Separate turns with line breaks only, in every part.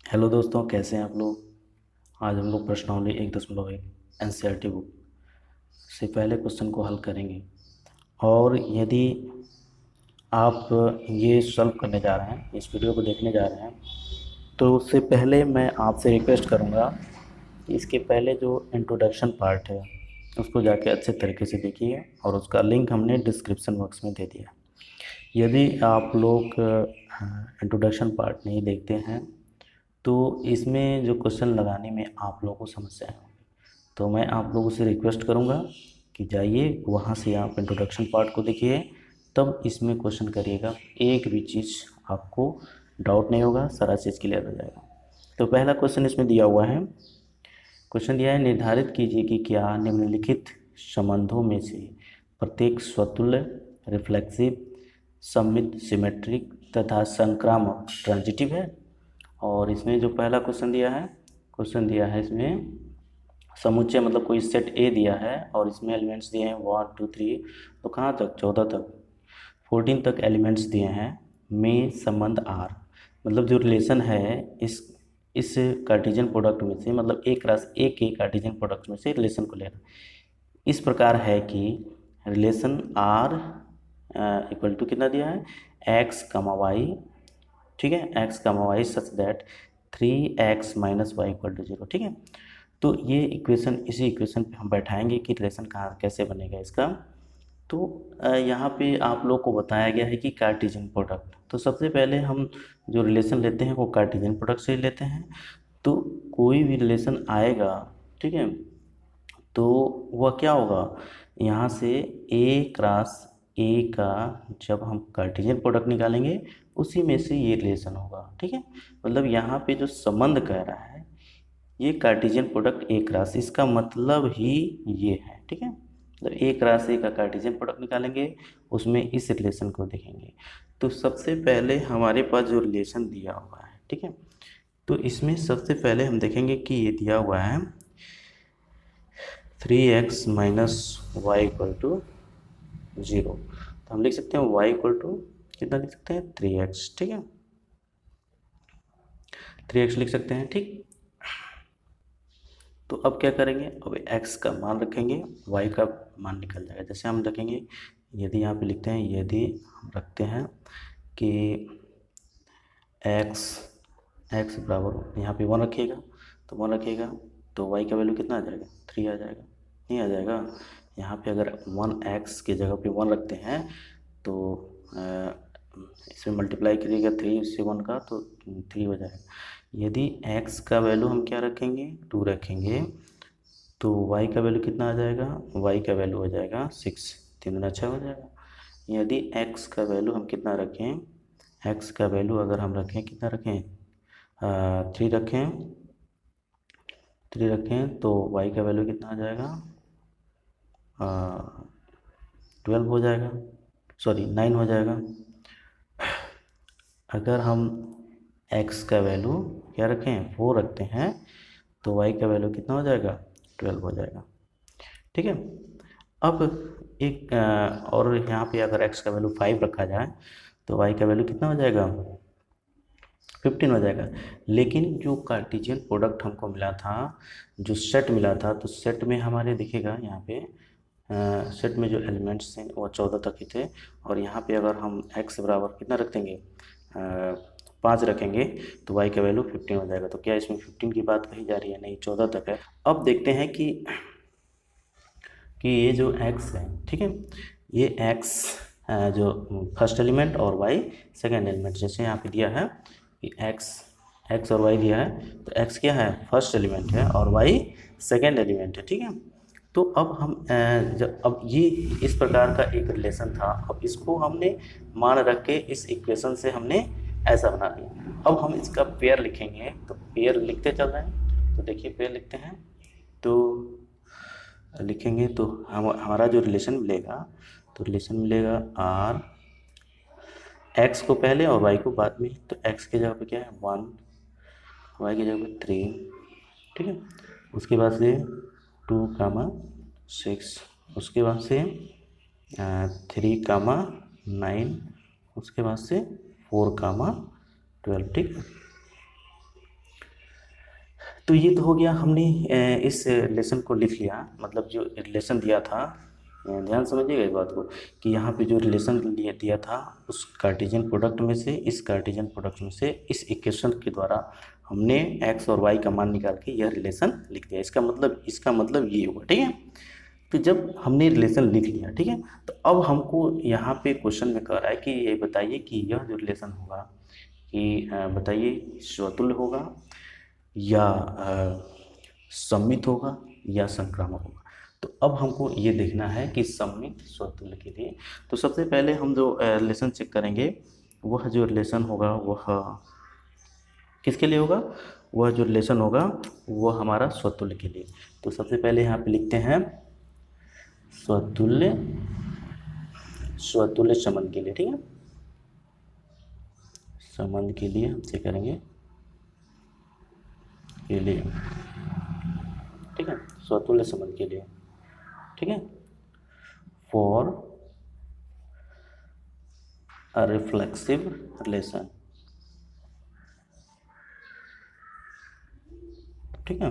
Hello दोस्तों, कैसे हैं आप लोग। आज हम लोग प्रश्नावली 1.1 एनसीईआरटी बुक से पहले क्वेश्चन को हल करेंगे। और यदि आप ये सॉल्व करने जा रहे हैं, इस वीडियो को देखने जा रहे हैं, तो उससे पहले मैं आपसे रिक्वेस्ट करूंगा कि इसके पहले जो इंट्रोडक्शन पार्ट है उसको जाके अच्छे तरीके से देखिए, और उसका लिंक हमने डिस्क्रिप्शन बॉक्स में दे दिया। यदि आप लोग इंट्रोडक्शन पार्ट नहीं देखते हैं तो इसमें जो क्वेश्चन लगाने में आप लोगों को समस्या है, तो मैं आप लोगों से रिक्वेस्ट करूंगा कि जाइए वहाँ से आप इंट्रोडक्शन पार्ट को देखिए, तब इसमें क्वेश्चन करिएगा। एक भी चीज़ आपको डाउट नहीं होगा, सारा चीज़ क्लियर हो जाएगा। तो पहला क्वेश्चन इसमें दिया हुआ है। क्वेश्चन दिया है, निर्धारित कीजिए कि क्या निम्नलिखित संबंधों में से प्रत्येक स्वतुल्य, रिफ्लेक्सिव, सममित, सिमेट्रिक तथा संक्रामक ट्रांजिटिव है। और इसमें जो पहला क्वेश्चन दिया है इसमें समुच्चय, मतलब कोई सेट ए दिया है और इसमें एलिमेंट्स दिए हैं 1 2 3, तो कहाँ तक 14 तक 14 तक एलिमेंट्स दिए हैं। में संबंध आर, मतलब जो रिलेशन है इस कार्टेशियन प्रोडक्ट में से, मतलब एक क्रॉस ए के कार्टेशियन प्रोडक्ट में से रिलेशन को लेना इस प्रकार है कि रिलेशन आर इक्वल टू कितना दिया है, एक्स कमा वाई। ठीक है, x comma y such that 3x minus y equal to 0। ठीक है, तो ये इक्वेशन, इसी इक्वेशन पे हम बैठाएंगे कि रिलेशन कहाँ कैसे बनेगा इसका। तो यहाँ पे आप लोग को बताया गया है कि कार्टेशियन प्रोडक्ट, तो सबसे पहले हम जो रिलेशन लेते हैं वो कार्टेशियन प्रोडक्ट से ही लेते हैं। तो कोई भी रिलेशन आएगा, ठीक है, तो वह क्या होगा, यहाँ से ए क्रॉस ए का जब हम कार्टेशियन प्रोडक्ट निकालेंगे उसी में से ये रिलेशन होगा। ठीक है, मतलब यहाँ पे जो संबंध कह रहा है ये कार्टेशियन प्रोडक्ट ए क्रॉस, इसका मतलब ही ये है। ठीक है, मतलब ए क्रॉस ए का कार्टेशियन प्रोडक्ट निकालेंगे, उसमें इस रिलेशन को देखेंगे। तो सबसे पहले हमारे पास जो रिलेशन दिया हुआ है, ठीक है, तो इसमें सबसे पहले हम देखेंगे कि ये दिया हुआ है 3x minus y equal to 0। तो हम लिख सकते हैं y इक्वल टू कितना लिख सकते हैं 3x। ठीक है, 3x लिख सकते हैं। ठीक, तो अब क्या करेंगे, अब x का मान रखेंगे, y का मान निकल जाएगा। जैसे हम रखेंगे, यदि यहाँ पे लिखते हैं, यदि हम रखते हैं कि x x बराबर यहाँ पे 1 रखिएगा, तो 1 रखिएगा तो y का वैल्यू कितना आ जाएगा, 3 आ जाएगा। नहीं आ जाएगा, यहाँ पे अगर 1x की जगह पे 1 रखते हैं तो इसमें मल्टीप्लाई करिएगा 3 से 1 का, तो 3 हो जाएगा। यदि x का वैल्यू हम क्या रखेंगे, 2 रखेंगे, तो y का वैल्यू कितना आ जाएगा, y का वैल्यू हो जाएगा 6, 3 गुना 6 हो जाएगा। यदि x का वैल्यू हम कितना रखें, x का वैल्यू अगर हम रखें, कितना रखें, 3 रखें, 3 रखें, तो y का वैल्यू कितना आ जाएगा, 12 हो जाएगा, सॉरी 9 हो जाएगा। अगर हम x का वैल्यू क्या रखें, 4 रखते हैं, तो y का वैल्यू कितना हो जाएगा, 12 हो जाएगा। ठीक है, अब एक और यहाँ पे अगर x का वैल्यू 5 रखा जाए तो y का वैल्यू कितना हो जाएगा, 15 हो जाएगा। लेकिन जो कार्टेशियन प्रोडक्ट हमको मिला था, जो सेट मिला था, तो सेट में हमारे दिखेगा यहाँ पे सेट में जो एलिमेंट्स हैं वो 14 तक ही थे। और यहाँ पे अगर हम x बराबर कितना रख देंगे, 5 रखेंगे, तो y का वैल्यू 15 हो जाएगा। तो क्या इसमें 15 की बात कही जा रही है, नहीं, 14 तक है। अब देखते हैं कि ये जो x है, ठीक है, ये x जो फर्स्ट एलिमेंट और y सेकेंड एलिमेंट, जैसे यहाँ पे दिया है कि x और y दिया है, तो x क्या है, फर्स्ट एलिमेंट है और y सेकेंड एलिमेंट है। ठीक है, तो अब हम जब अब ये इस प्रकार का एक रिलेशन था, अब इसको हमने मान रख के इस इक्वेशन से हमने ऐसा बना दिया। अब हम इसका पेयर लिखेंगे, तो पेयर लिखते चल रहे हैं, तो देखिए पेयर लिखते हैं, तो लिखेंगे तो हमारा जो रिलेशन मिलेगा, तो रिलेशन मिलेगा आर, एक्स को पहले और वाई को बाद में। तो एक्स की जगह पे क्या है 1, वाई की जगह पे 3। ठीक है, उसके बाद से 2 कामा 6, उसके बाद से 3 कामा 9, उसके बाद से 4 कामा 12। ठीक है, तो ये तो हो गया, हमने इस रिलेशन को लिख लिया, मतलब जो रिलेशन दिया था, ध्यान समझिएगा इस बात को, कि यहाँ पे जो रिलेशन दिया था उस कार्टेशियन प्रोडक्ट में से, इस कार्टेशियन प्रोडक्ट में से इस इक्वेशन के द्वारा हमने x और y का मान निकाल के यह रिलेशन लिख दिया। इसका मतलब ये हुआ, ठीक है। तो जब हमने रिलेशन लिख लिया, ठीक है, तो अब हमको यहाँ पे क्वेश्चन में कह रहा है कि ये बताइए कि यह जो रिलेशन होगा कि बताइए स्वतुल्य होगा या सममित होगा या संक्रामक होगा। तो अब हमको ये देखना है कि सममित स्वतुल्य के लिए, तो सबसे पहले हम जो रिलेशन चेक करेंगे, वह जो रिलेशन होगा वह किसके लिए होगा, वह जो रिलेशन होगा वह हमारा स्वतुल्य के लिए। तो सबसे पहले यहाँ पे लिखते हैं स्वतुल्य संबंध के लिए, ठीक है, संबंध के लिए हम चेक करेंगे के लिए, ठीक है, स्वतुल्य संबंध के लिए, ठीक है, फॉर अ रिफ्लेक्सिव रिलेशन, ठीक है।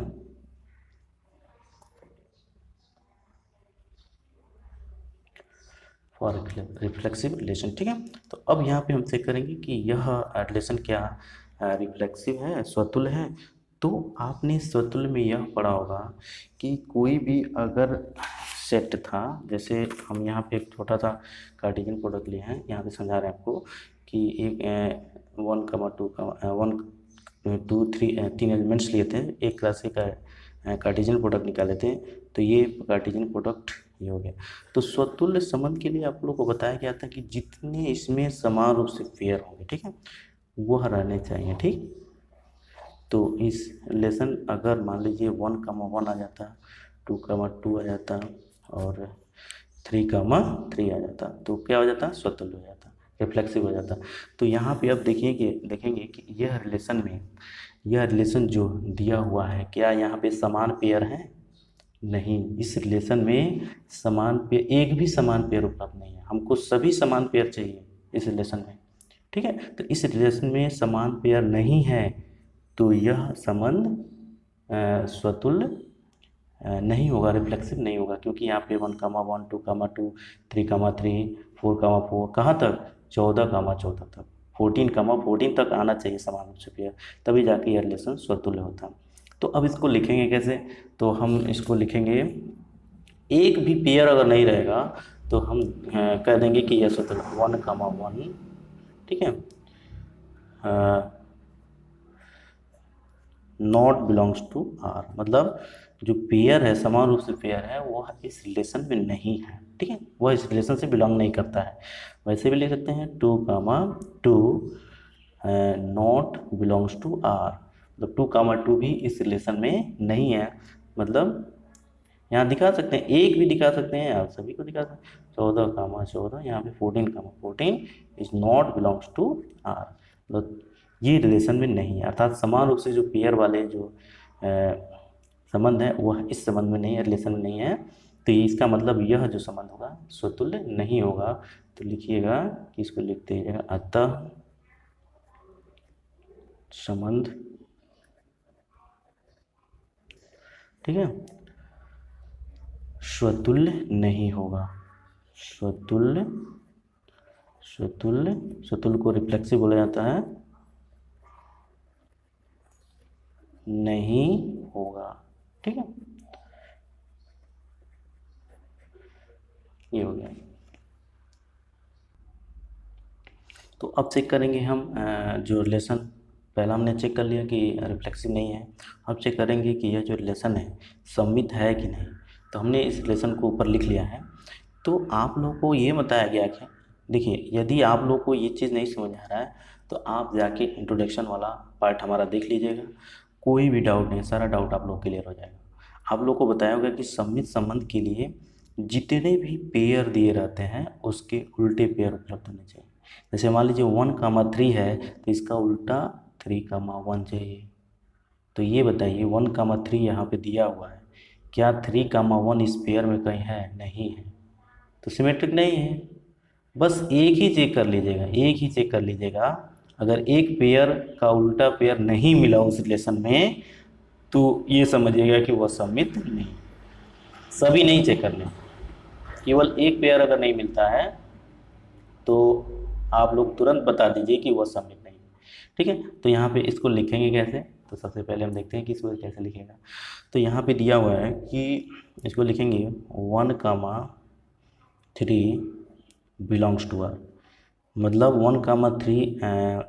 फॉर रिफ्लेक्सिव रिलेशन, ठीक है। तो अब यहाँ पे हम चेक करेंगे कि यह रिलेशन क्या रिफ्लेक्सिव है, स्वतुल्य है। तो आपने स्वतुल्य में यह पढ़ा होगा कि कोई भी अगर सेट था, जैसे हम यहाँ पे एक छोटा सा कार्टेशियन प्रोडक्ट लिए हैं, यहाँ पे समझा रहे हैं आपको कि एक 3 एलिमेंट्स लिए थे, एक राशि का कार्टेशियन प्रोडक्ट निकाले थे, तो ये कार्टेशियन प्रोडक्ट ये हो गया। तो स्वतुल्य संबंध के लिए आप लोग को बताया गया था कि जितने इसमें समान रूप से पेयर होंगे, ठीक है, वह रहने चाहिए, ठीक। तो इस रिलेशन अगर मान लीजिए 1,1 आ जाता, 2,2 आ जाता और 3,3 आ जाता, तो क्या हो जाता, स्वतुल्य हो जाता, रिफ्लेक्सिव हो जाता। तो यहाँ पे अब देखेंगे कि यह रिलेशन जो दिया हुआ है, क्या यहाँ पे समान पेयर है, नहीं, इस रिलेशन में एक भी समान पेयर उपलब्ध नहीं है। हमको सभी समान पेयर चाहिए इस रिलेशन में, ठीक है। तो इस रिलेशन में समान पेयर नहीं है, तो यह संबंध स्वतुल्य नहीं होगा, रिफ्लेक्सिव नहीं होगा, क्योंकि यहाँ पे 1,1, 2,2, 3,3, 4,4 कहाँ तक, 14,14 तक, 14,14 तक आना चाहिए समान रूप से पेयर, तभी जाके यह रिलेशन स्वतुल्य होता। तो अब इसको लिखेंगे कैसे, तो हम इसको लिखेंगे, एक भी पेयर अगर नहीं रहेगा तो हम कह देंगे कि यह स्वतुल्य 1,1, ठीक है, नॉट बिलोंग्स टू आर, मतलब जो पेयर है, समान रूप से पेयर है, वह इस रिलेशन में नहीं है, ठीक है, वह इस रिलेशन से बिलोंग नहीं करता है। वैसे भी लिख सकते हैं 2,2 नॉट बिलोंग्स टू आर, मतलब 2,2 भी इस रिलेशन में नहीं है, मतलब यहाँ दिखा सकते हैं, एक भी दिखा सकते हैं, आप सभी को दिखा सकते हैं, 14,14, यहाँ पे 14,14 is not belongs to R, मतलब ये रिलेशन में नहीं है, अर्थात समान रूप से जो पेयर वाले जो संबंध है वह इस संबंध में नहीं है, रिलेशन में नहीं है। तो इसका मतलब यह जो संबंध होगा स्वतुल्य नहीं होगा। तो लिखिएगा कि इसको लिखते हैं, अतः संबंध, ठीक है, स्वतुल्य नहीं होगा, स्वतुल्य को रिफ्लेक्सिव बोला जाता है, नहीं होगा, ठीक है, ये हो गया। तो अब चेक करेंगे हम जो रिलेशन पहला हमने चेक कर लिया कि रिफ्लेक्सिव नहीं है, अब चेक करेंगे कि यह जो रिलेशन है सममित है कि नहीं। तो हमने इस रिलेशन को ऊपर लिख लिया है। तो आप लोगों को ये बताया गया कि देखिए, यदि आप लोग को ये चीज़ नहीं समझ आ रहा है तो आप जाके इंट्रोडक्शन वाला पार्ट हमारा देख लीजिएगा, कोई भी डाउट नहीं, सारा डाउट आप लोग क्लियर हो जाएगा। आप लोग को बताया होगा कि सममित संबंध के लिए जितने भी पेयर दिए रहते हैं उसके उल्टे पेयर उपलब्ध होने चाहिए। जैसे मान लीजिए 1,3 है तो इसका उल्टा 3,1 चाहिए। तो ये बताइए 1,3 यहाँ पे दिया हुआ है, क्या 3,1 इस पेयर में कहीं है, नहीं है, तो सिमेट्रिक नहीं है। बस एक ही चेक कर लीजिएगा, अगर एक पेयर का उल्टा पेयर नहीं मिला उस रिलेशन में तो ये समझिएगा कि वह सममित नहीं, सभी नहीं चेक करने, केवल एक पेयर अगर नहीं मिलता है तो आप लोग तुरंत बता दीजिए कि वह सममित नहीं है। ठीक है, तो यहाँ पे इसको लिखेंगे कैसे, तो सबसे पहले हम देखते हैं कि इसको कैसे लिखेगा। तो यहाँ पे दिया हुआ है कि इसको लिखेंगे 1,3 बिलोंग्स टू आर, मतलब 1,3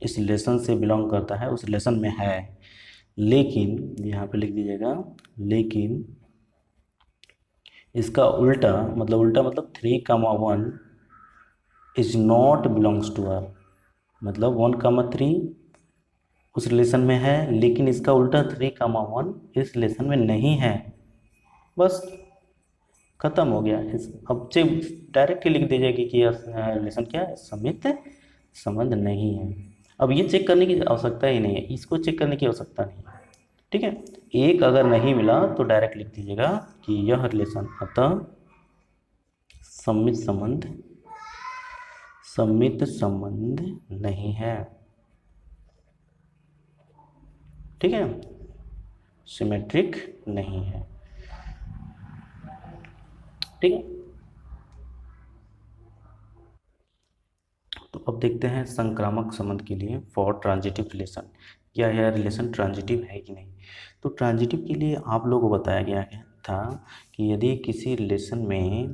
इस रिलेशन से बिलोंग करता है, उस रिलेशन में है, लेकिन यहाँ पे लिख दीजिएगा लेकिन इसका उल्टा मतलब 3,1 is not belongs to R, मतलब 1,3 उस रिलेशन में है लेकिन इसका उल्टा 3,1 इस रिलेशन में नहीं है। बस खत्म हो गया। इस अब से डायरेक्ट ही लिख दीजिए कि रिलेशन क्या है, सममित संबंध नहीं है। अब ये चेक करने की आवश्यकता ही नहीं है, इसको चेक करने की आवश्यकता नहीं है। ठीक है, एक अगर नहीं मिला तो डायरेक्ट लिख दीजिएगा कि यह रिलेशन अतः सममित संबंध नहीं है। ठीक है, सिमेट्रिक नहीं है। ठीक है, तो अब देखते हैं संक्रामक संबंध के लिए फॉर ट्रांजिटिव रिलेशन, क्या यह रिलेशन ट्रांजिटिव है कि नहीं। तो ट्रांजिटिव के लिए आप लोगों को बताया गया था कि यदि किसी रिलेशन में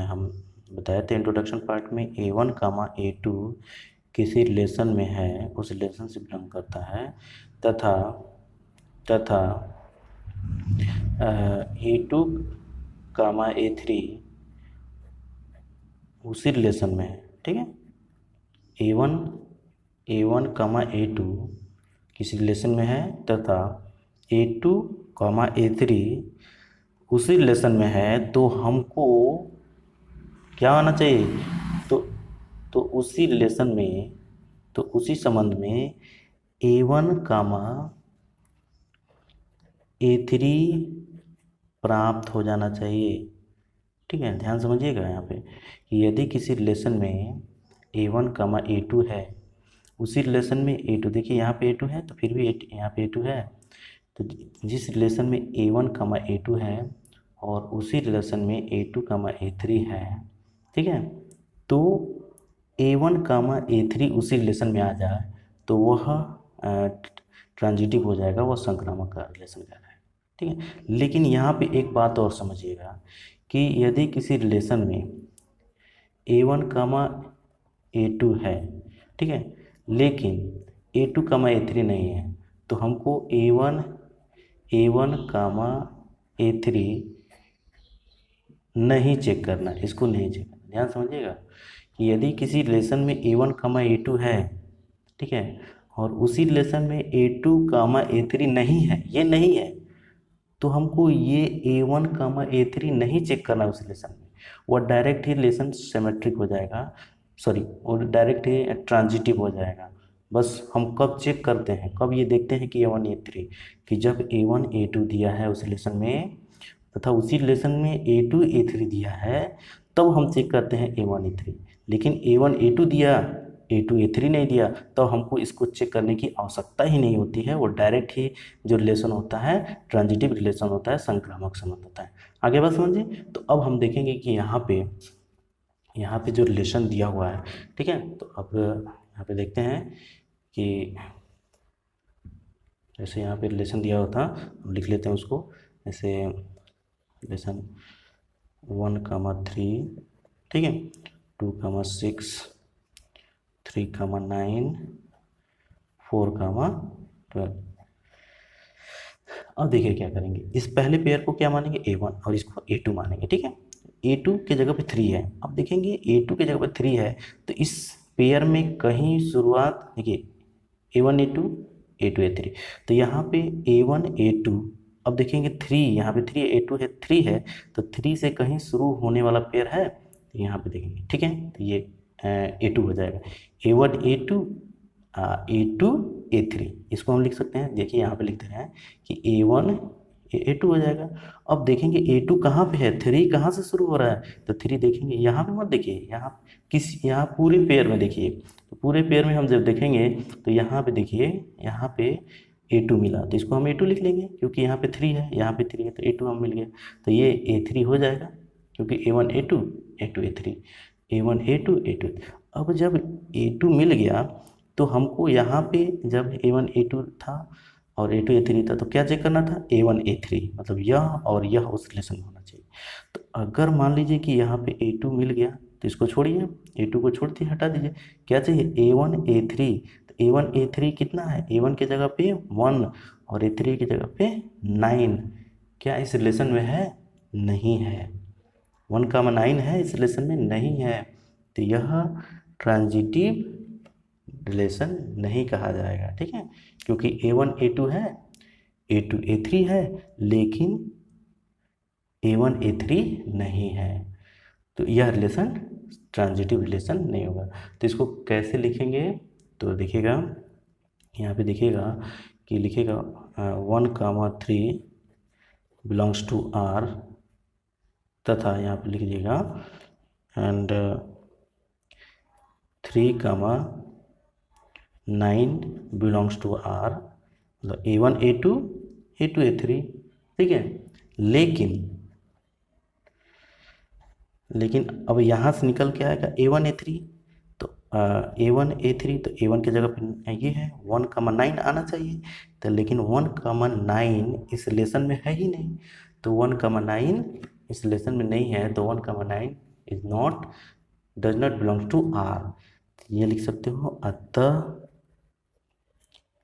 हम बताए थे इंट्रोडक्शन पार्ट में A1, A2 किसी रिलेशन में है, उस रिलेशन से बिलोंग करता है, तथा A2, A3 उसी रिलेशन में है। ठीक है, A1, A2 किसी रिलेशन में है तथा A2, A3 उसी रिलेशन में है, तो हमको क्या आना चाहिए, तो उसी रिलेशन में, तो उसी संबंध में A1, A3 प्राप्त हो जाना चाहिए। ठीक है, ध्यान समझिएगा यहाँ पे कि यदि किसी रिलेशन में A1, A2 है, उसी रिलेशन में A2, देखिए यहाँ पे A2 है तो फिर भी यहाँ पे A2 है, तो जिस रिलेशन में A1, A2 है और उसी रिलेशन में A2, A3 है, ठीक है, तो A1, A3 उसी रिलेशन में आ जाए तो वह ट्रांजिटिव हो जाएगा, वह संक्रामक का रिलेशन कह रहा है। ठीक है, लेकिन यहाँ पे एक बात और समझिएगा कि यदि किसी रिलेशन में A1, A2 है, ठीक है, लेकिन A2, A3 नहीं है, तो हमको A1, A3 नहीं चेक करना, इसको नहीं चेक करना। ध्यान समझिएगा कि यदि किसी रिलेशन में A1, A2 है, ठीक है, और उसी रिलेशन में A2, A3 नहीं है, ये नहीं है, तो हमको ये A1, A3 नहीं चेक करना उस रिलेशन में, वह डायरेक्ट ही रिलेशन सिमेट्रिक हो जाएगा, सॉरी, और डायरेक्ट ही ट्रांजिटिव हो जाएगा। बस हम कब चेक करते हैं, कब ये देखते हैं कि A1, A3, कि जब A1, A2 दिया है उस रिलेशन में तथा उसी रिलेशन में A2, A3 दिया है, तब हम चेक करते हैं A1, A3। लेकिन A1, A2 दिया, A2, A3 नहीं दिया, तो हमको इसको चेक करने की आवश्यकता ही नहीं होती है, वो डायरेक्ट ही जो रिलेशन होता है ट्रांजिटिव रिलेशन होता है, संक्रामक संबंध होता है। आगे बात समझिए। तो अब हम देखेंगे कि यहाँ पे जो रिलेशन दिया हुआ है, ठीक है, तो अब यहाँ पे देखते हैं कि जैसे यहाँ पे रिलेशन दिया हुआ था, हम लिख लेते हैं उसको, जैसे रिलेशन 1, 3, ठीक है, 2, 6, 3, 9, 4, 12। अब देखिए क्या करेंगे, इस पहले पेयर को क्या मानेंगे, A1, और इसको A2 मानेंगे। ठीक है, A2 के जगह पे 3 है। अब देखेंगे A2 के जगह पे 3 है, तो इस पेयर में कहीं शुरुआत देखिए A1, A2, A2, A3, तो यहाँ पे A1, A2, अब देखेंगे 3, यहाँ पे 3 A2 है, 3 है, तो 3 से कहीं शुरू होने वाला पेयर है, तो यहाँ पे देखेंगे। ठीक है, तो ये A2 हो जाएगा, A1, A2, A2, A3, इसको हम लिख सकते हैं। देखिए यहाँ पे लिख दे रहे हैं कि A1, A2 हो जाएगा। अब देखेंगे A2 कहाँ पे है, 3 कहाँ से शुरू हो रहा है, तो 3 देखेंगे यहाँ पे, मत देखिए, यहाँ पूरे पेयर में देखिए, तो पूरे पेयर में हम जब देखेंगे तो यहाँ पे देखिए, यहाँ पे A2 मिला, तो इसको हम A2 लिख लेंगे क्योंकि यहाँ पे 3 है, यहाँ पे 3 है, तो A2 हम मिल गया, तो ये A3 हो जाएगा क्योंकि A1 A2 A2 A3, A1 A2 A2। अब जब A2 मिल गया तो हमको यहाँ पे जब A1 A2 था और A2 A3 था तो क्या चेक करना था, A1 A3, मतलब यह और यह उस रिलेशन में होना चाहिए। तो अगर मान लीजिए कि यहाँ पे A2 मिल गया तो इसको छोड़िए, A2 को छोड़ दिए, हटा दीजिए, क्या चाहिए A1 A3। तो A1 A3 कितना है, A1 की जगह पे 1 और A3 की जगह पे 9, क्या इस रिलेशन में है, नहीं है, 1,9 है इस रिलेशन में, नहीं है, तो यह ट्रांजिटिव रिलेशन नहीं कहा जाएगा, ठीक है, क्योंकि A1 A2 है, A2 A3 है, लेकिन A1 A3 नहीं है, तो यह रिलेशन ट्रांजिटिव रिलेशन नहीं होगा। तो इसको कैसे लिखेंगे, तो देखिएगा यहाँ पे देखिएगा कि लिखेगा 1,3 बिलोंग्स टू R, तथा यहाँ पे लिख दीजिएगा एंड 3,9 बिलोंग्स टू R, मतलब A1 A2 A2 A3, ठीक है। लेकिन अब यहाँ से निकल के आएगा A1 A3, तो A1 A3, तो A1 की जगह पे ये है 1,9 आना चाहिए, तो लेकिन 1,9 इस रिलेशन में है ही नहीं, तो 1,9 इस रिलेशन में नहीं है, तो 1,9 is not, does not belongs to R। ये लिख सकते हो, अतः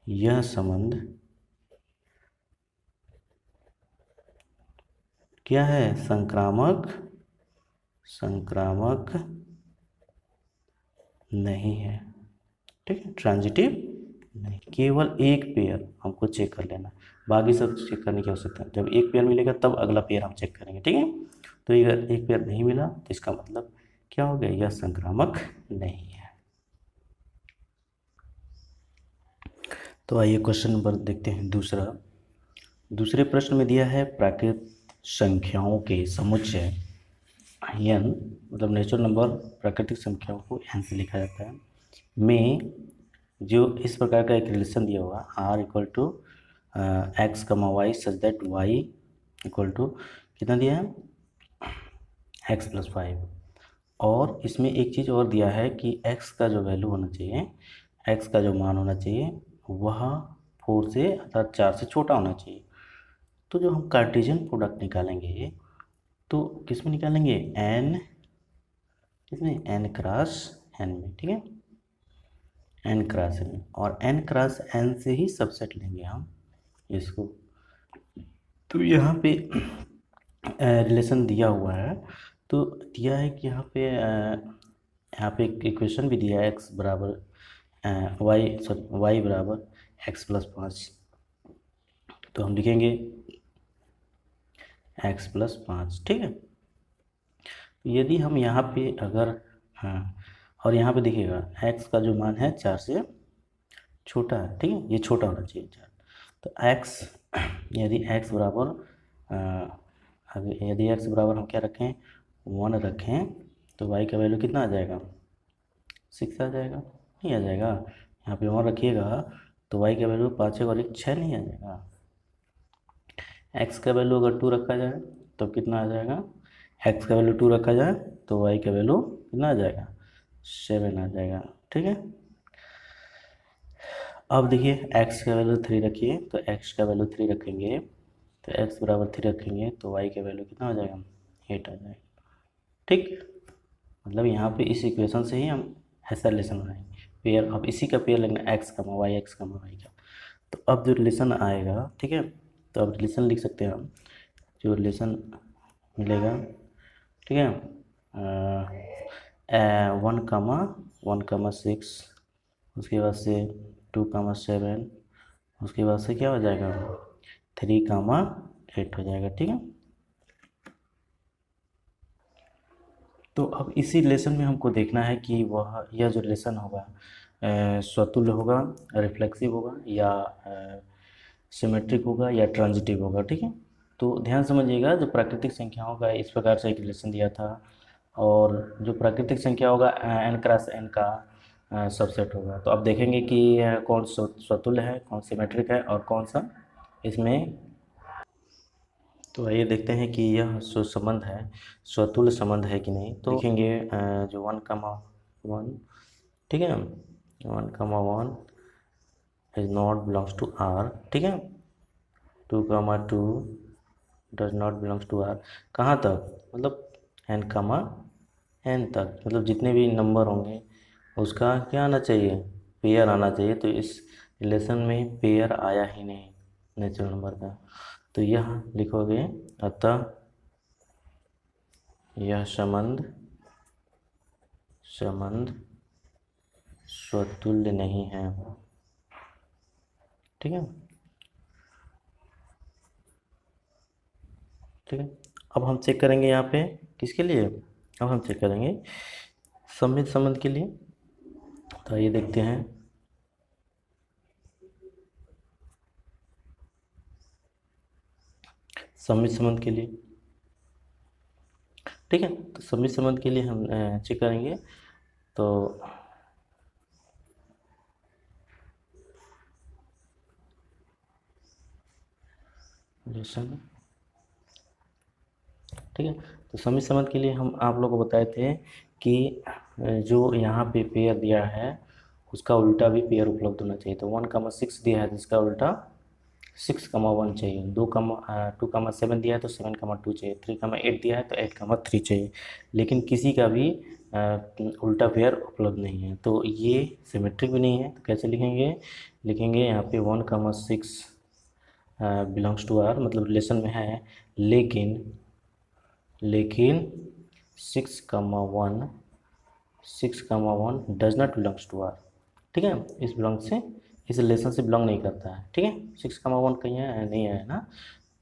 यह संबंध क्या है, संक्रामक नहीं है, ठीक है, ट्रांजिटिव नहीं। केवल एक पेयर हमको चेक कर लेना, बाकी सब चेक करने की आवश्यकता है, जब एक पेयर मिलेगा तब अगला पेयर हम चेक करेंगे, ठीक है। तो अगर एक पेयर नहीं मिला तो इसका मतलब क्या हो गया, यह संक्रामक नहीं है। तो आइए क्वेश्चन नंबर देखते हैं दूसरे प्रश्न में दिया है प्राकृत संख्याओं के समुच्चय n, मतलब नेचुरल नंबर प्राकृतिक संख्याओं को n से लिखा जाता है, में जो इस प्रकार का एक रिलेशन दिया हुआ r equal to x comma y such that y equal to कितना दिया है, x+5, और इसमें एक चीज़ और दिया है कि x का जो वैल्यू होना चाहिए, x का जो मान होना चाहिए वह 4 से अर्थात 4 से छोटा होना चाहिए। तो जो हम कार्टेशियन प्रोडक्ट निकालेंगे तो किस में निकालेंगे, n, किसमें, n क्रॉस n में, ठीक है, n क्रॉस n में, और n क्रॉस n से ही सबसेट लेंगे हम इसको। तो यहाँ पे रिलेशन दिया हुआ है, तो दिया है कि यहाँ पे एक इक्वेशन भी दिया है, x बराबर y बराबर x+5, तो हम लिखेंगे x+5, ठीक है। यदि हम यहाँ पे अगर और यहाँ पे देखिएगा x का जो मान है 4 से छोटा है, ठीक है, ये छोटा होना चाहिए 4, तो x, यदि x बराबर यदि x बराबर हम क्या रखें, 1 रखें, तो y का वैल्यू कितना आ जाएगा, 6 आ जाएगा, नहीं आ जाएगा, यहाँ पे 1 रखिएगा तो y का वैल्यू 5 और 1 6 नहीं आ जाएगा, x का वैल्यू अगर 2 रखा जाए तो कितना आ जाएगा, x का वैल्यू 2 रखा जाए तो y का वैल्यू कितना आ जाएगा, 7 आ जाएगा, ठीक है। अब देखिए x का वैल्यू 3 रखिए, तो x का वैल्यू 3 रखेंगे, तो x बराबर 3 रखेंगे तो y का वैल्यू कितना आ जाएगा, 8 आ जाएगा, ठीक। मतलब यहाँ पे इस इक्वेशन से ही हम ऐसा रिलेशन बनाएंगे, पेयर, अब इसी का पेयर लगना x कमा y का, तो अब जो रिलेशन आएगा, ठीक है, तो अब रिलेशन लिख सकते हैं हम, जो रिलेशन मिलेगा, ठीक है, 1,6, उसके बाद से 2,7, उसके बाद से क्या हो जाएगा, 3,8 हो जाएगा, ठीक है। तो अब इसी रिलेशन में हमको देखना है कि यह जो रिलेशन होगा स्वतुल्य होगा, रिफ्लेक्सिव होगा, या सिमेट्रिक होगा, या ट्रांजिटिव होगा, ठीक है। तो ध्यान समझिएगा, जो प्राकृतिक संख्याओं का इस प्रकार से एक रिलेशन दिया था, और जो प्राकृतिक संख्या होगा n क्रॉस n का सबसेट होगा। तो अब देखेंगे कि कौन स्वतुल्य है, कौन सिमेट्रिक है और कौन सा इसमें। तो आइए देखते हैं कि यह जो संबंध है स्वतुल्य संबंध है कि नहीं। तो देखेंगे जो 1,1, ठीक है, 1,1 is not belongs to R, ठीक है, 2,2 does not belongs to R. कहाँ तक, मतलब n, तक, मतलब जितने भी नंबर होंगे उसका क्या आना चाहिए, पेयर आना चाहिए। तो इस रिलेशन में पेयर आया ही नहीं नेचुरल नंबर का, तो यह लिखोगे, अतः यह संबंध स्वतुल्य नहीं है, ठीक है, ठीक है। अब हम चेक करेंगे यहाँ पे किसके लिए, अब हम चेक करेंगे सममित संबंध के लिए। तो ये देखते हैं, सममित संबंध के लिए, ठीक है। तो सममित संबंध के लिए हम चेक करेंगे। तो रिलेशन, ठीक है। तो सममित संबंध के लिए हम आप लोगों को बताए थे कि जो यहाँ पे पेयर दिया है उसका उल्टा भी पेयर उपलब्ध होना चाहिए। तो 1,6 दिया है तो इसका उल्टा 6,1 चाहिए, 2,7 दिया है तो 7,2 चाहिए, 3,8 दिया है तो 8,3 चाहिए, लेकिन किसी का भी उल्टा पेयर उपलब्ध नहीं है। तो ये सिमेट्रिक भी नहीं है। तो कैसे लिखेंगे, लिखेंगे यहाँ पे 1,6 बिलोंग्स टू आर, मतलब रिलेशन में है, लेकिन 6,1 does not belongs to R, ठीक है, इस बिलोंग से, इस रिलेशन से बिलोंग नहीं करता है, ठीक है। 6,1 कहीं है, नहीं है ना,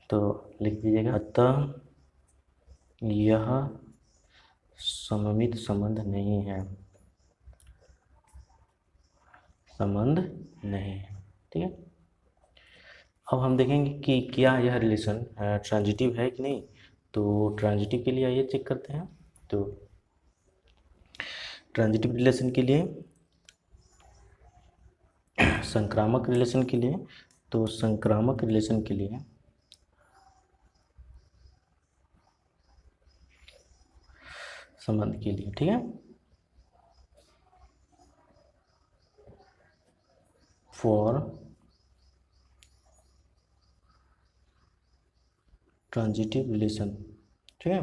तो लिख दीजिएगा, अतः यह सममित संबंध नहीं है, संबंध नहीं है, ठीक है। अब हम देखेंगे कि क्या यह रिलेशन ट्रांजिटिव है कि नहीं। तो ट्रांजिटिव के लिए आइए चेक करते हैं। तो ट्रांजिटिव रिलेशन के लिए, संक्रामक रिलेशन के लिए, तो संक्रामक रिलेशन के लिए संबंध के लिए, ठीक है, फॉर ट्रांजिटिव रिलेशन, ठीक है,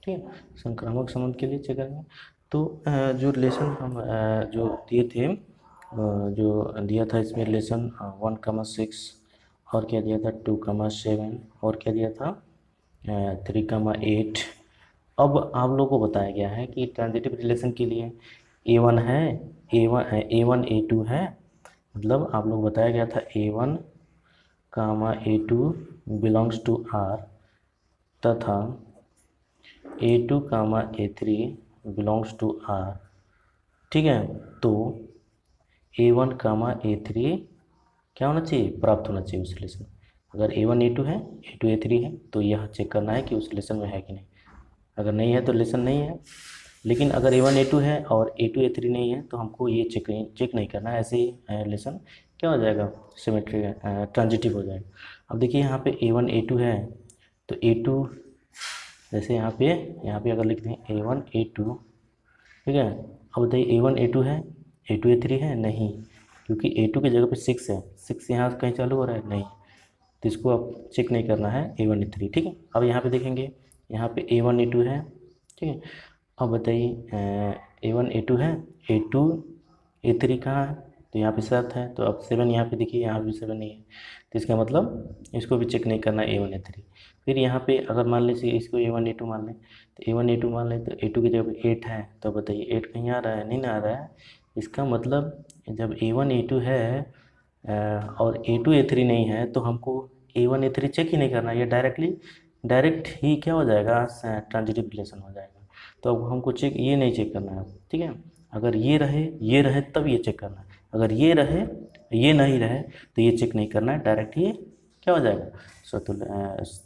ठीक है, संक्रामक संबंध के लिए चेक करेंगे। तो जो रिलेशन हम जो दिए थे, जो दिया था इसमें रिलेशन 1,6, और क्या दिया था 2,7, और क्या दिया था 3,8। अब आप लोगों को बताया गया है कि ट्रांजिटिव रिलेशन के लिए A1 है, A1 A2 है, मतलब आप लोग बताया गया था A1 A2 belongs to R, तथा A2 A3 belongs to R, ठीक है। तो A1 A3 क्या होना चाहिए, प्राप्त होना चाहिए उस रिलेशन। अगर A1 A2 है, A2 A3 है, तो यह चेक करना है कि उस रिलेशन में है कि नहीं। अगर नहीं है तो रिलेशन नहीं है। लेकिन अगर A1 A2 है और A2 A3 नहीं है तो हमको ये चेक नहीं करना है, ऐसे ही रिलेशन क्या हो जाएगा, सिमेट्रिक, ट्रांजिटिव हो जाएगा। अब देखिए यहाँ पे A1 A2 है, तो A2, जैसे यहाँ पे अगर लिखते हैं A1 A2, ठीक है। अब बताइए A1 A2 है, A2 A3 है, नहीं, क्योंकि A2 की जगह पे 6 है, 6 यहाँ से कहीं चालू हो रहा है, नहीं, तो इसको आप चेक नहीं करना है A1 A3, ठीक है। अब यहाँ पे देखेंगे, यहाँ पे A1 A2 है, ठीक है। अब बताइए A1 A2 है, A2 A3 कहाँ है, तो यहाँ पे 7 है, तो अब 7 यहाँ पे देखिए, यहाँ भी 7 नहीं है, तो इसका मतलब इसको भी चेक नहीं करना है A1 A3। फिर यहाँ पे अगर मान लीजिए इसको A1 A2 मान लें, तो A1 A2 मान लें, तो A2 की जगह पे 8 है, तो बताइए 8 कहीं आ रहा है, नहीं ना आ रहा है। इसका मतलब जब A1 A2 है और A2 A3 नहीं है, तो हमको A1 A3 चेक ही नहीं करना, ये डायरेक्ट ही क्या हो जाएगा, ट्रांजिटिव रिलेशन हो जाएगा। तो अब हमको ये नहीं चेक करना है, ठीक है। अगर ये रहे तब ये चेक करना है, अगर ये रहे ये नहीं रहे तो ये चेक नहीं करना है, डायरेक्ट ये क्या हो जाएगा, स्वतुल्य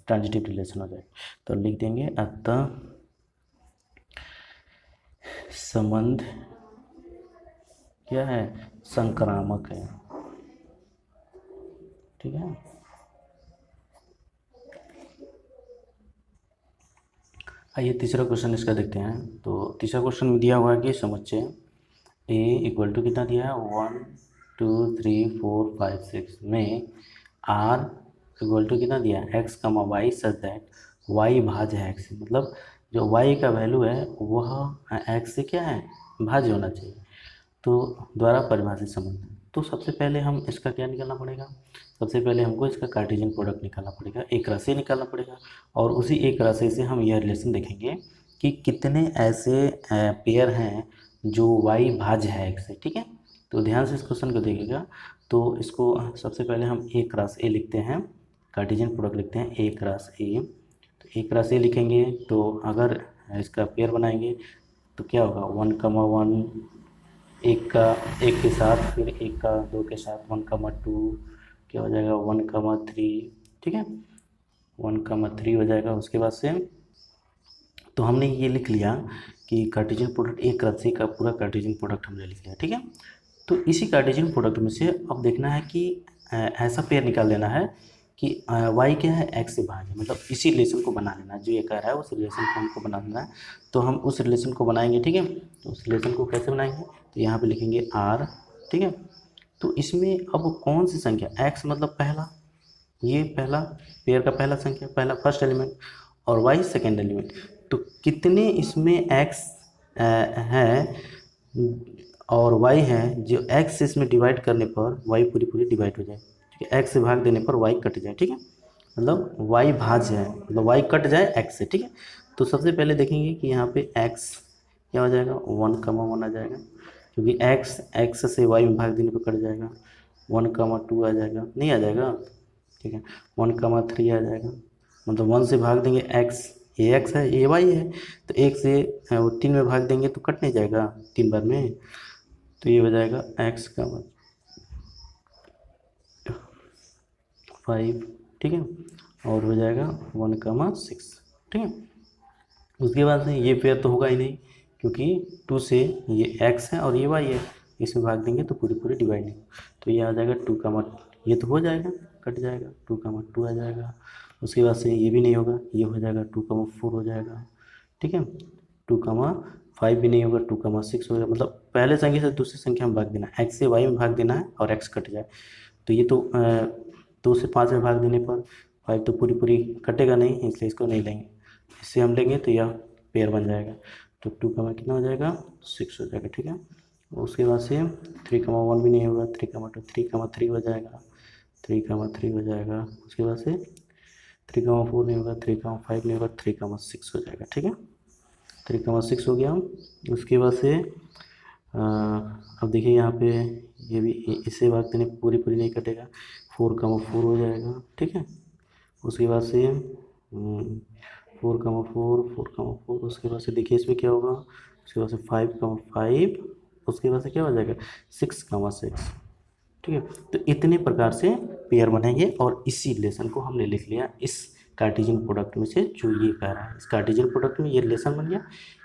ट्रांजिटिव रिलेशन हो जाएगा। तो लिख देंगे अतः संबंध क्या है, संक्रामक है। ठीक है, आइए तीसरा क्वेश्चन इसका देखते हैं। तो तीसरा क्वेश्चन में दिया हुआ है कि समुच्चय ए इक्वल टू कितना दिया है, 1 2 3 4 5 6 में आर इक्वल टू कितना दिया है, x comma y such that why भाज्य है एक्स। मतलब जो वाई का वैल्यू है वह एक्स से क्या है, भाज्य होना चाहिए। तो द्वारा परिभाषित संबंध। तो सबसे पहले हम इसका क्या निकालना पड़ेगा, सबसे पहले हमको इसका कार्टेशियन प्रोडक्ट निकालना पड़ेगा, एक राशि निकालना पड़ेगा। और उसी एक राशि से हम यह रिलेशन देखेंगे कि कितने ऐसे पेयर हैं जो वाई भाज्य है एक्स से। ठीक है, तो ध्यान से इस क्वेश्चन को देखिएगा। तो इसको सबसे पहले हम एक राशि ए लिखते हैं, कार्टेशियन प्रोडक्ट लिखते हैं एक राशि ए। तो एक राशि ए लिखेंगे तो अगर इसका पेयर बनाएंगे तो क्या होगा, 1,1 एक के साथ, फिर एक का 2 के साथ 1,2 क्या हो जाएगा 1,3। ठीक है, 1,3 हो जाएगा। उसके बाद से तो हमने ये लिख लिया कि कार्टेशियन प्रोडक्ट एक राशि का पूरा कार्टेशियन प्रोडक्ट हमने लिख लिया। ठीक है, तो इसी कार्टेशियन प्रोडक्ट में से अब देखना है कि ऐसा पेयर निकाल लेना है कि वाई क्या है, एक्स से भाज्य। मतलब इसी रिलेशन को बना लेना है, जो ये कह रहा है उस रिलेशन को हमको बना लेना है। तो हम उस रिलेशन को बनाएंगे। ठीक है, तो उस रिलेशन को कैसे बनाएंगे, तो यहाँ पे लिखेंगे आर। ठीक है, तो इसमें अब कौन सी संख्या, एक्स मतलब पहला, ये पहला पेयर का पहला संख्या, पहला फर्स्ट एलिमेंट, और वाई सेकेंड एलिमेंट। तो कितने इसमें एक्स है और वाई है, जो एक्स से इसमें डिवाइड करने पर वाई पूरी पूरी डिवाइड हो जाए। ठीक है, एक्स से भाग देने पर वाई कट जाए। ठीक है, मतलब वाई भाज्य है, मतलब वाई कट जाए एक्स से। ठीक है, तो सबसे पहले देखेंगे कि यहाँ पे एक्स क्या हो जाएगा, 1,1 आ जाएगा, क्योंकि एक्स एक्स से वाई में भाग देने पर कट जाएगा। 1,2 आ जाएगा, नहीं आ जाएगा। ठीक है, 1,3 आ जाएगा, मतलब 1 से भाग देंगे एक्स, ये एक्स है ये वाई है, तो एक से वो 3 में भाग देंगे तो कट नहीं जाएगा 3 बार में। तो ये हो जाएगा एक्स का 5। ठीक है, और हो जाएगा 1,6। ठीक है, उसके बाद से ये पेयर तो होगा ही नहीं, क्योंकि 2 से ये x है और ये y है, इसमें भाग देंगे तो पूरी पूरी डिवाइड नहीं। तो ये आ जाएगा 2, ये तो हो जाएगा, कट जाएगा, 2,2 आ जाएगा। उसके बाद से ये भी नहीं होगा, ये हो जाएगा 2,4 हो जाएगा। ठीक है, 2,5 भी नहीं होगा, 2,6 हो जाएगा। मतलब पहले संख्या से दूसरी संख्या में भाग देना, x से y में भाग देना है और x कट जाए। तो ये तो 2 से 5 में भाग देने पर 5 तो पूरी पूरी कटेगा नहीं, इसलिए इसको नहीं लेंगे, इससे हम लेंगे तो यह पेयर बन जाएगा। तो 2 कितना हो जाएगा, 6 हो जाएगा। ठीक है, उसके बाद से 3,1 भी नहीं होगा, 3,2 3,3 हो जाएगा, 3,3 हो जाएगा। उसके बाद से 3,4 नहीं होगा, 3,5 नहीं होगा, 3,6 हो जाएगा। ठीक है, 3,6 हो गया। उसके बाद से अब देखिए यहाँ पे ये भी इससे भाग देने पूरी पूरी नहीं कटेगा, 4,4 हो जाएगा। ठीक है, उसके बाद से 4,4 उसके बाद से देखिए इसमें क्या होगा, उसके बाद से 5,5, उसके बाद से क्या हो जाएगा 6,6। ठीक है, तो इतने प्रकार से पेयर बनेंगे और इसी रिलेशन को हमने लिख लिया इस कार्टेशियन प्रोडक्ट में से, जो ये कह रहा है इस कार्टेशियन प्रोडक्ट में ये रिलेशन बन गया।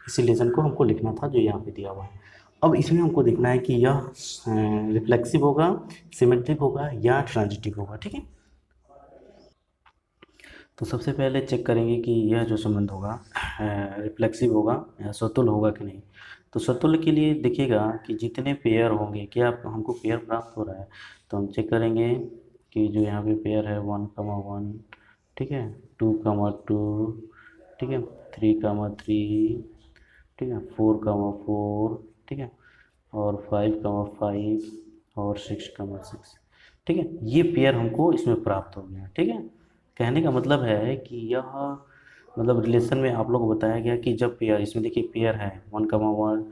इसी रिलेशन को हमको लिखना था जो यहाँ पे दिया हुआ है। अब इसमें हमको देखना है कि यह रिफ्लेक्सिव होगा, सिमेट्रिक होगा या ट्रांजिटिव होगा। ठीक है, तो सबसे पहले चेक करेंगे कि यह जो संबंध होगा रिफ्लेक्सिव होगा या स्वतुल्य होगा कि नहीं। तो स्वतुल्य के लिए देखिएगा कि जितने पेयर होंगे, क्या हमको पेयर प्राप्त हो रहा है, तो हम चेक करेंगे कि जो यहाँ पे पेयर है 1,1, ठीक है, 2,2, ठीक है, 3,3, ठीक है, 4,4, ठीक है, और 5,5 और 6,6। ठीक है, ये पेयर हमको इसमें प्राप्त हो गया। ठीक है, कहने का मतलब है कि यह मतलब रिलेशन में आप लोग को बताया गया कि जब पेयर, इसमें देखिए पेयर है 1,1,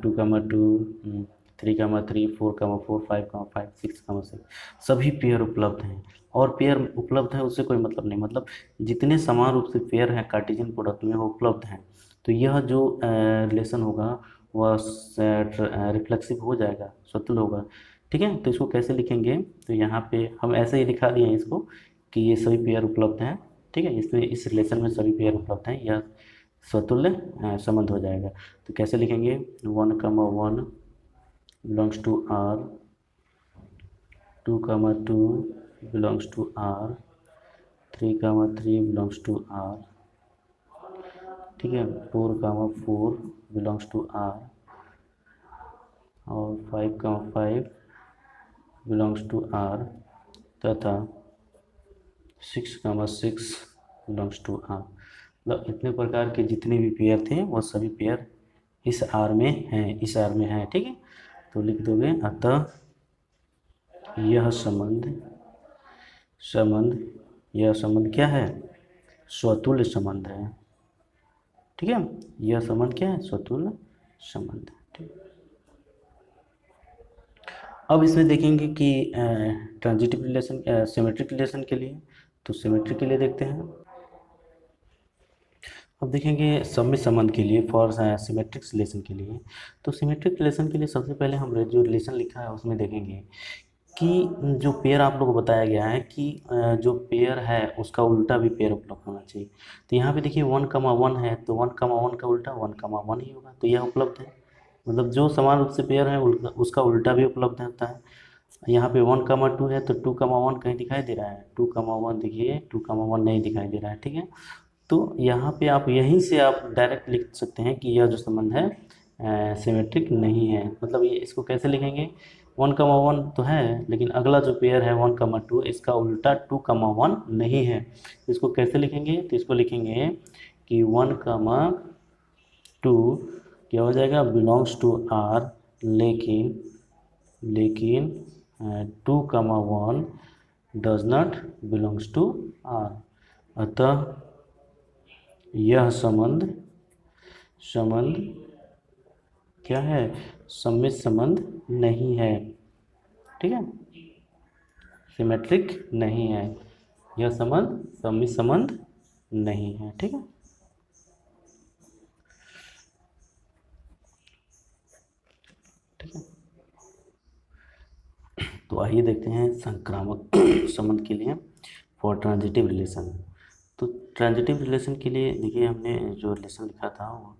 2,2, 3,3, 4,4, 5,5, 6,6, सभी पेयर उपलब्ध हैं। और पेयर उपलब्ध है उससे कोई मतलब नहीं, मतलब जितने समान रूप से पेयर हैं कार्टेशियन प्रोडक्ट में वो उपलब्ध हैं। तो यह जो रिलेशन होगा वह रिफ्लेक्सिव हो जाएगा, स्वतुल्य होगा। ठीक है, तो इसको कैसे लिखेंगे, तो यहाँ पे हम ऐसे ही दिखा दिए हैं इसको कि ये सभी पेयर उपलब्ध हैं, ठीक है, इसमें इस रिलेशन में सभी पेयर उपलब्ध हैं, यह स्वतुल्य संबंध हो जाएगा। तो कैसे लिखेंगे, 1,1 belongs to R, 2,2 belongs to R, 3,3 belongs to R, ठीक है, 4,4 बिलोंग्स टू आर, और 5,5 बिलोंग्स टू आर, तथा 6,6 बिलोंग्स टू आर। मतलब इतने प्रकार के जितने भी पेयर थे वो सभी पेयर इस आर में हैं, इस आर में हैं, ठीक है। तो लिख दोगे, अतः यह संबंध क्या है, स्वतुल्य संबंध है, ठीक है। यह संबंध क्या है, स्वतुल्य संबंध है, ठीक। अब इसमें देखेंगे कि ट्रांजिटिव रिलेशन, सिमेट्रिक रिलेशन के लिए, तो सिमेट्रिक के लिए देखते हैं। अब देखेंगे सम्मित संबंध के लिए, फॉर सिमेट्रिक रिलेशन के लिए। तो सिमेट्रिक रिलेशन के लिए सबसे पहले हम जो रिलेशन लिखा है उसमें देखेंगे कि जो पेयर आप लोगों को बताया गया है कि जो पेयर है उसका उल्टा भी पेयर उपलब्ध होना चाहिए। तो यहाँ पे देखिए 1,1 है, तो 1,1 का उल्टा 1,1 ही होगा, तो यह उपलब्ध है। मतलब जो समान रूप से पेयर है उसका उल्टा भी उपलब्ध होता है। यहाँ पे 1,2 है, तो 2,1 कहीं दिखाई दे रहा है, 2,1 देखिए 2,1 नहीं दिखाई दे रहा है, ठीक है। तो यहाँ पे आप यहीं से आप डायरेक्ट लिख सकते हैं कि यह जो संबंध है सिमेट्रिक नहीं है। मतलब ये इसको कैसे लिखेंगे, 1,1 तो है, लेकिन अगला जो पेयर है 1,2 इसका उल्टा 2,1 नहीं है। इसको कैसे लिखेंगे, तो इसको लिखेंगे कि 1,2 क्या हो जाएगा, बिलोंग्स टू आर, लेकिन 2,1 does not belongs to R. अतः यह संबंध क्या है, सम्मित संबंध नहीं है, ठीक है, सिमेट्रिक नहीं है, यह संबंध सम्मित संबंध नहीं है, ठीक है। ठीक है, तो आइए देखते हैं संक्रामक संबंध के लिए फॉर ट्रांजिटिव रिलेशन। तो ट्रांजिटिव रिलेशन के लिए देखिए हमने जो रिलेशन लिखा था वो,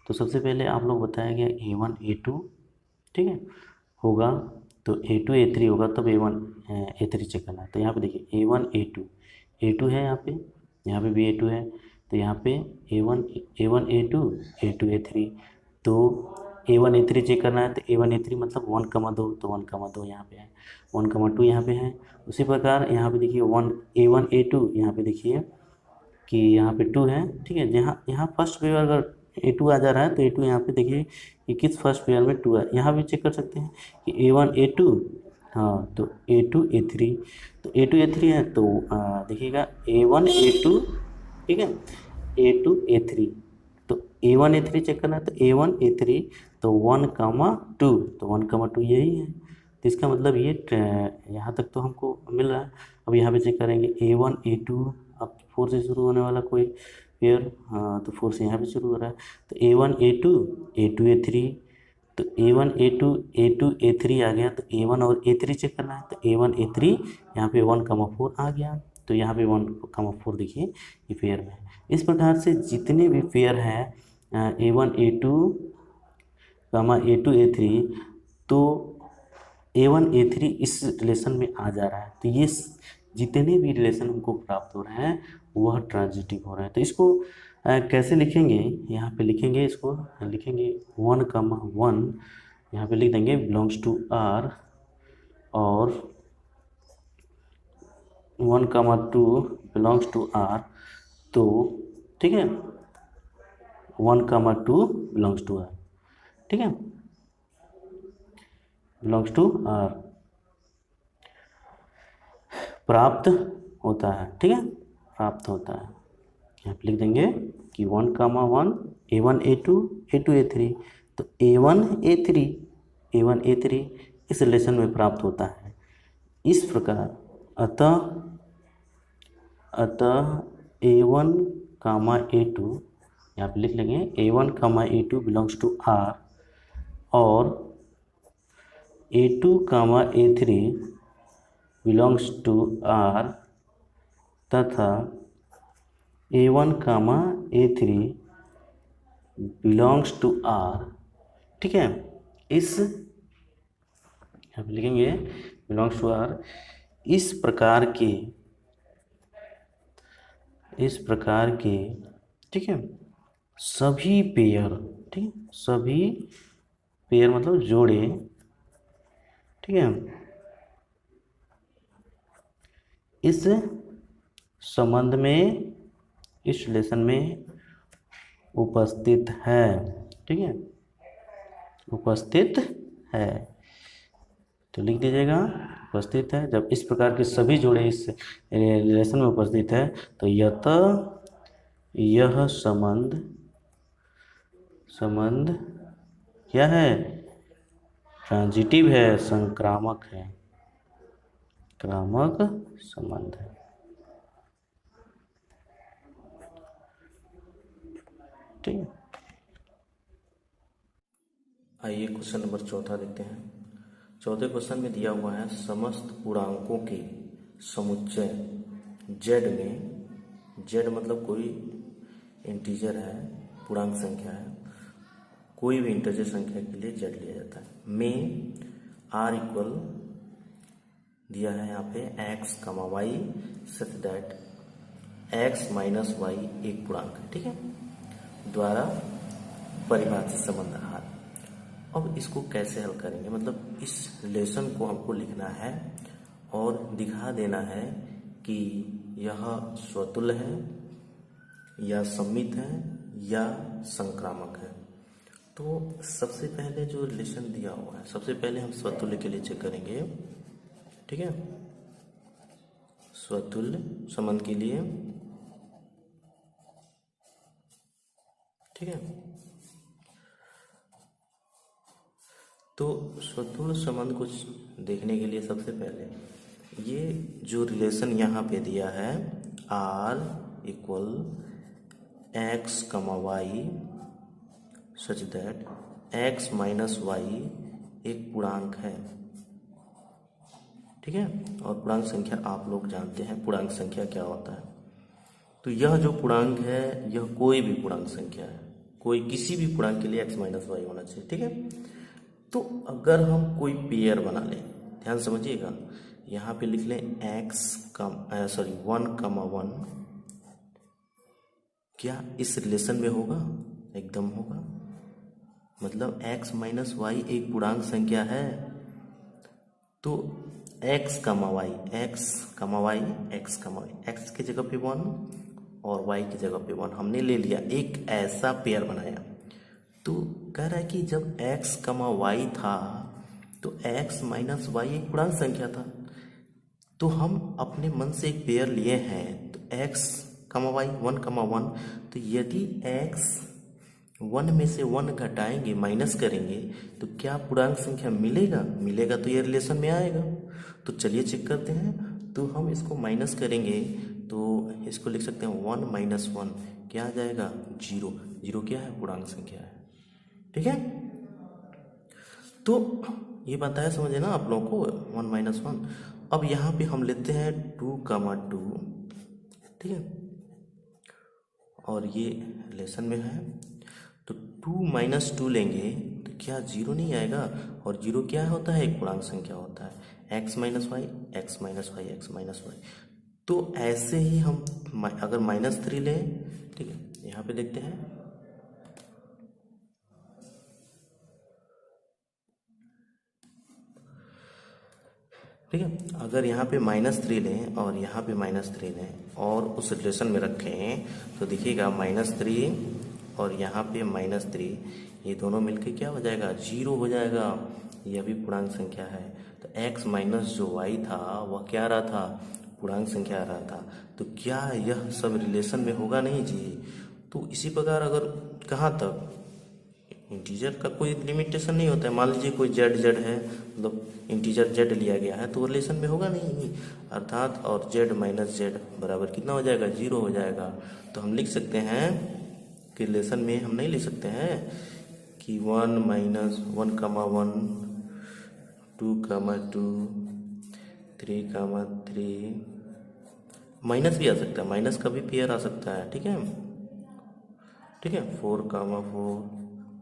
तो सबसे पहले आप लोग बताया गया A1 A2, ठीक है, होगा तो A2 A3 होगा, तब A1 A3 चेक करना है। तो यहाँ पे देखिए A1 A2 है, यहाँ पे भी A2 है, तो यहाँ पे A1 A2 A2 A3, तो A1 A3 चेक करना है। तो A1 A3 मतलब 1,2, तो 1,2 यहाँ पे है, 1,2 यहाँ पे है। उसी प्रकार यहाँ पे देखिए A1 A2, यहाँ पे देखिए कि यहाँ पे 2 है, ठीक है। यहाँ फर्स्ट पेयर अगर A2 आ जा रहा है तो A2 यहाँ पे देखिए कि किस फर्स्ट पेयर में 2 है, यहाँ भी चेक कर सकते हैं कि A1 A2, हाँ, तो A2 A3, तो A2 A3 है, तो देखिएगा A1 A2, ठीक है, A2 A3, तो A1 A3 चेक करना है, तो A1 A3 तो 1,2, तो 1,2 यही है। तो इसका मतलब ये यहाँ तक तो हमको मिल रहा है। अब यहाँ पे चेक करेंगे A1 A2, अब 4 से शुरू होने वाला कोई पेयर, हाँ, तो 4 से यहाँ पे शुरू हो रहा है, तो A1 A2 A2 A3, तो A1 A2 A3 आ गया, तो A1 और A3 चेक करना है, तो A1 A3 यहाँ पे 1,4 आ गया, तो यहाँ पे 1,4 देखिए ये पेयर में है। इस प्रकार से जितने भी पेयर हैं A1 A2 A2 A3, तो A1 A3 इस रिलेशन में आ जा रहा है। तो ये जितने भी रिलेशन हमको प्राप्त हो रहे हैं वह ट्रांजिटिव हो रहे हैं। तो इसको कैसे लिखेंगे, यहाँ पे लिखेंगे, इसको लिखेंगे 1,1, यहाँ पे लिख देंगे बिलोंग्स टू आर, और 1,2 बिलोंग्स टू आर, तो ठीक है 1,2 बिलोंग्स टू आर, ठीक है, बिलोंग्स टू आर प्राप्त होता है, ठीक है, प्राप्त होता है। यहाँ पे लिख देंगे कि 1,1 A1 A2 A2 A3, तो A1 A3 इस रिलेशन में प्राप्त होता है। इस प्रकार अतः A1, A2, यहाँ पे लिख लेंगे A1, A2 belongs to are, और A2, A3 belongs to are, तथा A1 comma A3 belongs to R, ठीक है, इस यहाँ पे लिखेंगे बिलोंग्स टू R, इस प्रकार के ठीक है सभी पेयर, ठीक है, सभी पेयर मतलब जोड़े, ठीक है, इस संबंध में, इस रिलेशन में उपस्थित है, ठीक है, उपस्थित है, तो लिख दीजिएगा उपस्थित है। जब इस प्रकार के सभी जोड़े इस रिलेशन में उपस्थित है तो यह संबंध क्या है, ट्रांजिटिव है, संक्रामक है, क्रामक संबंध है, ठीक है। आइए क्वेश्चन नंबर 4 देखते हैं। चौथे क्वेश्चन में दिया हुआ है समस्त पूर्णांकों के समुच्चय z में, z मतलब कोई इंटीजर है, पूर्णांक संख्या है, कोई भी इंटीजर संख्या के लिए z लिया जाता है, में r इक्वल दिया है यहाँ पे x, y such that x minus y एक पूर्णांक है, ठीक है, द्वारा परिभाषित संबंध r। अब इसको कैसे हल करेंगे, मतलब इस रिलेशन को हमको लिखना है और दिखा देना है कि यह स्वतुल्य है या सममित है या संक्रामक है। तो सबसे पहले जो रिलेशन दिया हुआ है, सबसे पहले हम स्वतुल्य के लिए चेक करेंगे, ठीक है, स्वतुल्य संबंध के लिए, ठीक है, तो स्वतुल्य संबंध को देखने के लिए सबसे पहले ये जो रिलेशन यहाँ पे दिया है r equal x comma y such that x minus y एक पूर्णांक है, ठीक है, और पूर्णांक संख्या आप लोग जानते हैं पूर्णांक संख्या क्या होता है। तो यह जो पूर्णांक है यह कोई भी पूर्णांक संख्या है, कोई किसी भी पूर्णांक के लिए x माइनस वाई होना चाहिए, ठीक है। तो अगर हम कोई पेयर बना लें, ध्यान समझिएगा, यहाँ पे लिख लें वन कमा वन, क्या इस रिलेशन में होगा, एकदम होगा, मतलब x माइनस वाई एक पूर्णांक संख्या है, तो x कमा वाई, x की जगह पे 1 और y की जगह पे 1 हमने ले लिया, एक ऐसा पेयर बनाया। तो कह रहा है कि जब x कमा वाई था तो x माइनस वाई एक पूर्णांक संख्या था, तो हम अपने मन से एक पेयर लिए हैं, तो x कमा वाई 1 कमा 1, तो यदि x 1 में से 1 घटाएंगे, माइनस करेंगे, तो क्या पूर्णांक संख्या मिलेगा तो ये रिलेशन में आएगा। तो चलिए चेक करते हैं। तो हम इसको माइनस करेंगे तो इसको लिख सकते हैं 1 माइनस 1 क्या आ जाएगा, 0 क्या है, पूर्णांक संख्या है, ठीक है। तो ये बताया समझे ना आप लोगों को 1 माइनस 1। अब यहाँ पे हम लेते हैं 2 कमा 2, ठीक है, और ये रिलेशन में है, तो 2 माइनस 2 लेंगे तो क्या 0 नहीं आएगा, और 0 क्या होता है, एक पूर्णांक संख्या होता है, x minus y, x minus y, x minus y. तो ऐसे ही हम अगर -3 लें, ठीक है, यहाँ पे देखते हैं, ठीक है, अगर यहाँ पे -3 लें और यहाँ पे -3 लें और उस रिलेशन में रखें तो देखिएगा -3 और यहाँ पे -3 ये दोनों मिलके क्या हो जाएगा, 0 हो जाएगा, यह भी पूर्णांक संख्या है। तो x माइनस जो y था वह क्या आ रहा था, पूर्णांक संख्या आ रहा था। तो क्या यह सब रिलेशन में होगा, नहीं जी। तो इसी प्रकार अगर कहाँ तक, इंटीजर का कोई लिमिटेशन नहीं होता है, मान लीजिए कोई z है, मतलब इंटीजर z लिया गया है तो रिलेशन में होगा नहीं, अर्थात और z माइनस z बराबर कितना हो जाएगा, 0 हो जाएगा। तो हम लिख सकते हैं कि रिलेशन में हम नहीं लिख सकते हैं कि 1 माइनस 1 कमा 1, 2 कमा 2, 3 कमा 3 माइनस भी आ सकता है, माइनस का भी पेयर आ सकता है, ठीक है, ठीक है, 4, 4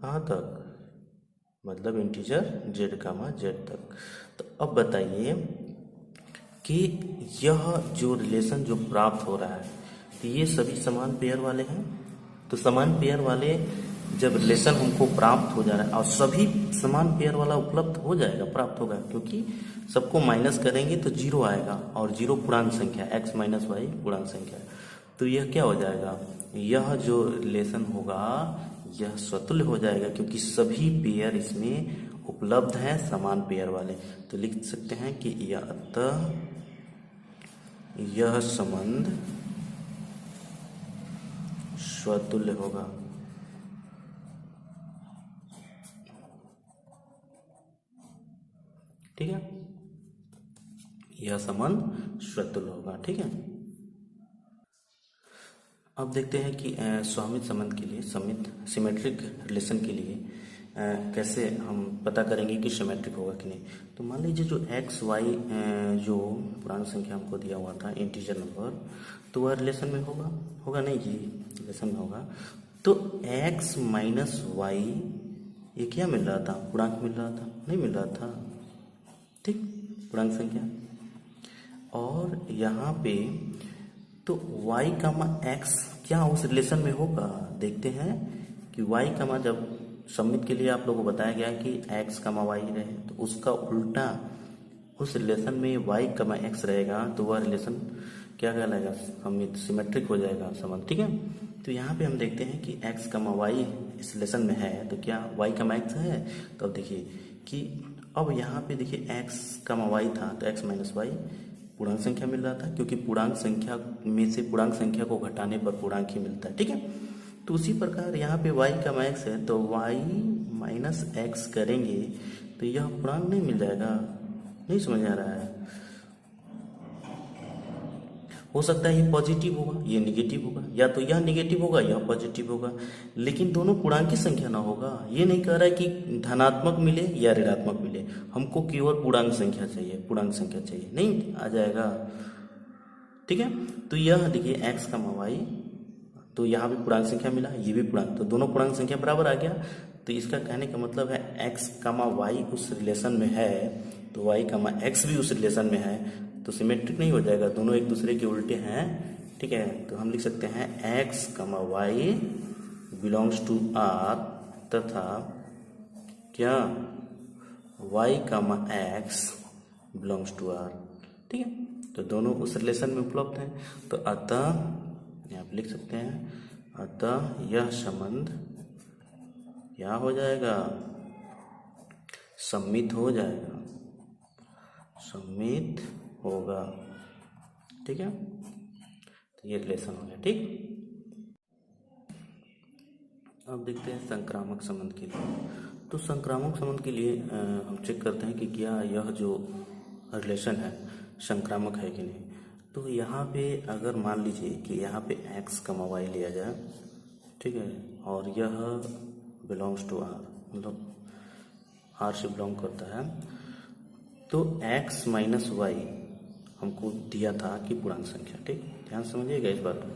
कहाँ तक, मतलब इंटीजर z, z तक। तो अब बताइए कि यह जो रिलेशन जो प्राप्त हो रहा है, तो ये सभी समान पेयर वाले हैं। तो समान पेयर वाले जब रिलेशन हमको प्राप्त हो जा रहा है, और सभी समान पेयर वाला उपलब्ध हो जाएगा, प्राप्त होगा, क्योंकि सबको माइनस करेंगे तो जीरो आएगा, और जीरो पूर्णांक संख्या, x माइनस वाई पूर्णांक संख्या। तो यह क्या हो जाएगा, यह जो रिलेशन होगा यह स्वतुल्य हो जाएगा, क्योंकि सभी पेयर इसमें उपलब्ध हैं, समान पेयर वाले। तो लिख सकते हैं कि यह अतः यह संबंध स्वतुल्य होगा। ठीक है, यह संबंध स्वतुल्य होगा। ठीक है, अब देखते हैं कि स्वामित संबंध के लिए, सिमेट्रिक रिलेशन के लिए कैसे हम पता करेंगे कि सिमेट्रिक होगा कि नहीं। तो मान लीजिए जो एक्स वाई जो पूर्णांक संख्या हमको दिया हुआ था, इंटीजर नंबर, तो वह रिलेशन में होगा नहीं जी, रिलेशन में होगा। तो एक्स माइनस वाई ये क्या मिल रहा था, पूर्णांक मिल रहा था, नहीं मिल रहा था, ठीक, पूर्णांक संख्या। और यहाँ पे तो y कामा x क्या उस रिलेशन में होगा, देखते हैं कि y कामा, जब सममित के लिए आप लोगों को बताया गया है कि x कामा y रहे, तो उसका उल्टा उस रिलेशन में y कामा x रहेगा, तो वह रिलेशन क्या कहलाएगा, सममित, सिमेट्रिक हो जाएगा संबंध। ठीक है, तो यहाँ पे हम देखते हैं कि x कामा y इस रिलेशन में है, तो क्या y कामा x है। तो अब देखिए कि अब यहाँ पे देखिए x कामा y था, तो x माइनस वाई पूर्णांक संख्या मिल रहा था, क्योंकि पूर्णांक संख्या में से पूर्णांक संख्या को घटाने पर पूर्णांक ही मिलता है। ठीक है, तो उसी प्रकार यहाँ पे y का x है, तो y माइनस एक्स करेंगे तो यह पूर्णांक नहीं मिल जाएगा, नहीं समझ आ रहा है। हो सकता है ये पॉजिटिव होगा, ये निगेटिव होगा, या तो यह निगेटिव होगा, यह पॉजिटिव होगा, लेकिन दोनों पूर्णांक की संख्या ना होगा। ये नहीं कह रहा है कि धनात्मक मिले या ऋणात्मक मिले, हमको केवल पूर्णांक संख्या चाहिए, पूर्णांक संख्या चाहिए, नहीं आ जाएगा। ठीक है, तो यह देखिए x का y, तो यहाँ भी पूर्णांक संख्या मिला, ये भी पूर्णांक, तो दोनों पूर्णांक संख्या बराबर आ गया। तो इसका कहने का मतलब है x कामा y उस रिलेशन में है, तो y कामा x भी उस रिलेशन में है, तो सिमेट्रिक नहीं हो जाएगा, दोनों एक दूसरे के उल्टे हैं। ठीक है, तो हम लिख सकते हैं x comma y belongs to r, तथा क्या y comma x belongs to r। ठीक है, तो दोनों उस रिलेशन में उपलब्ध हैं, तो अतः यहाँ पे लिख सकते हैं, अतः यह संबंध क्या हो जाएगा, सम्मित हो जाएगा, सम्मित होगा। ठीक है, तो ये रिलेशन हो गया। ठीक, अब देखते हैं संक्रामक संबंध के लिए। तो संक्रामक संबंध के लिए हम चेक करते हैं कि क्या यह जो रिलेशन है संक्रामक है कि नहीं। तो यहाँ पे अगर मान लीजिए कि यहाँ पे x कमा y लिया जाए, ठीक है, और यह बिलोंग्स टू r, मतलब r से बिलोंग करता है, तो x माइनस वाई हमको दिया था कि पूर्णांक संख्या। ठीक, ध्यान समझिएगा इस बात को,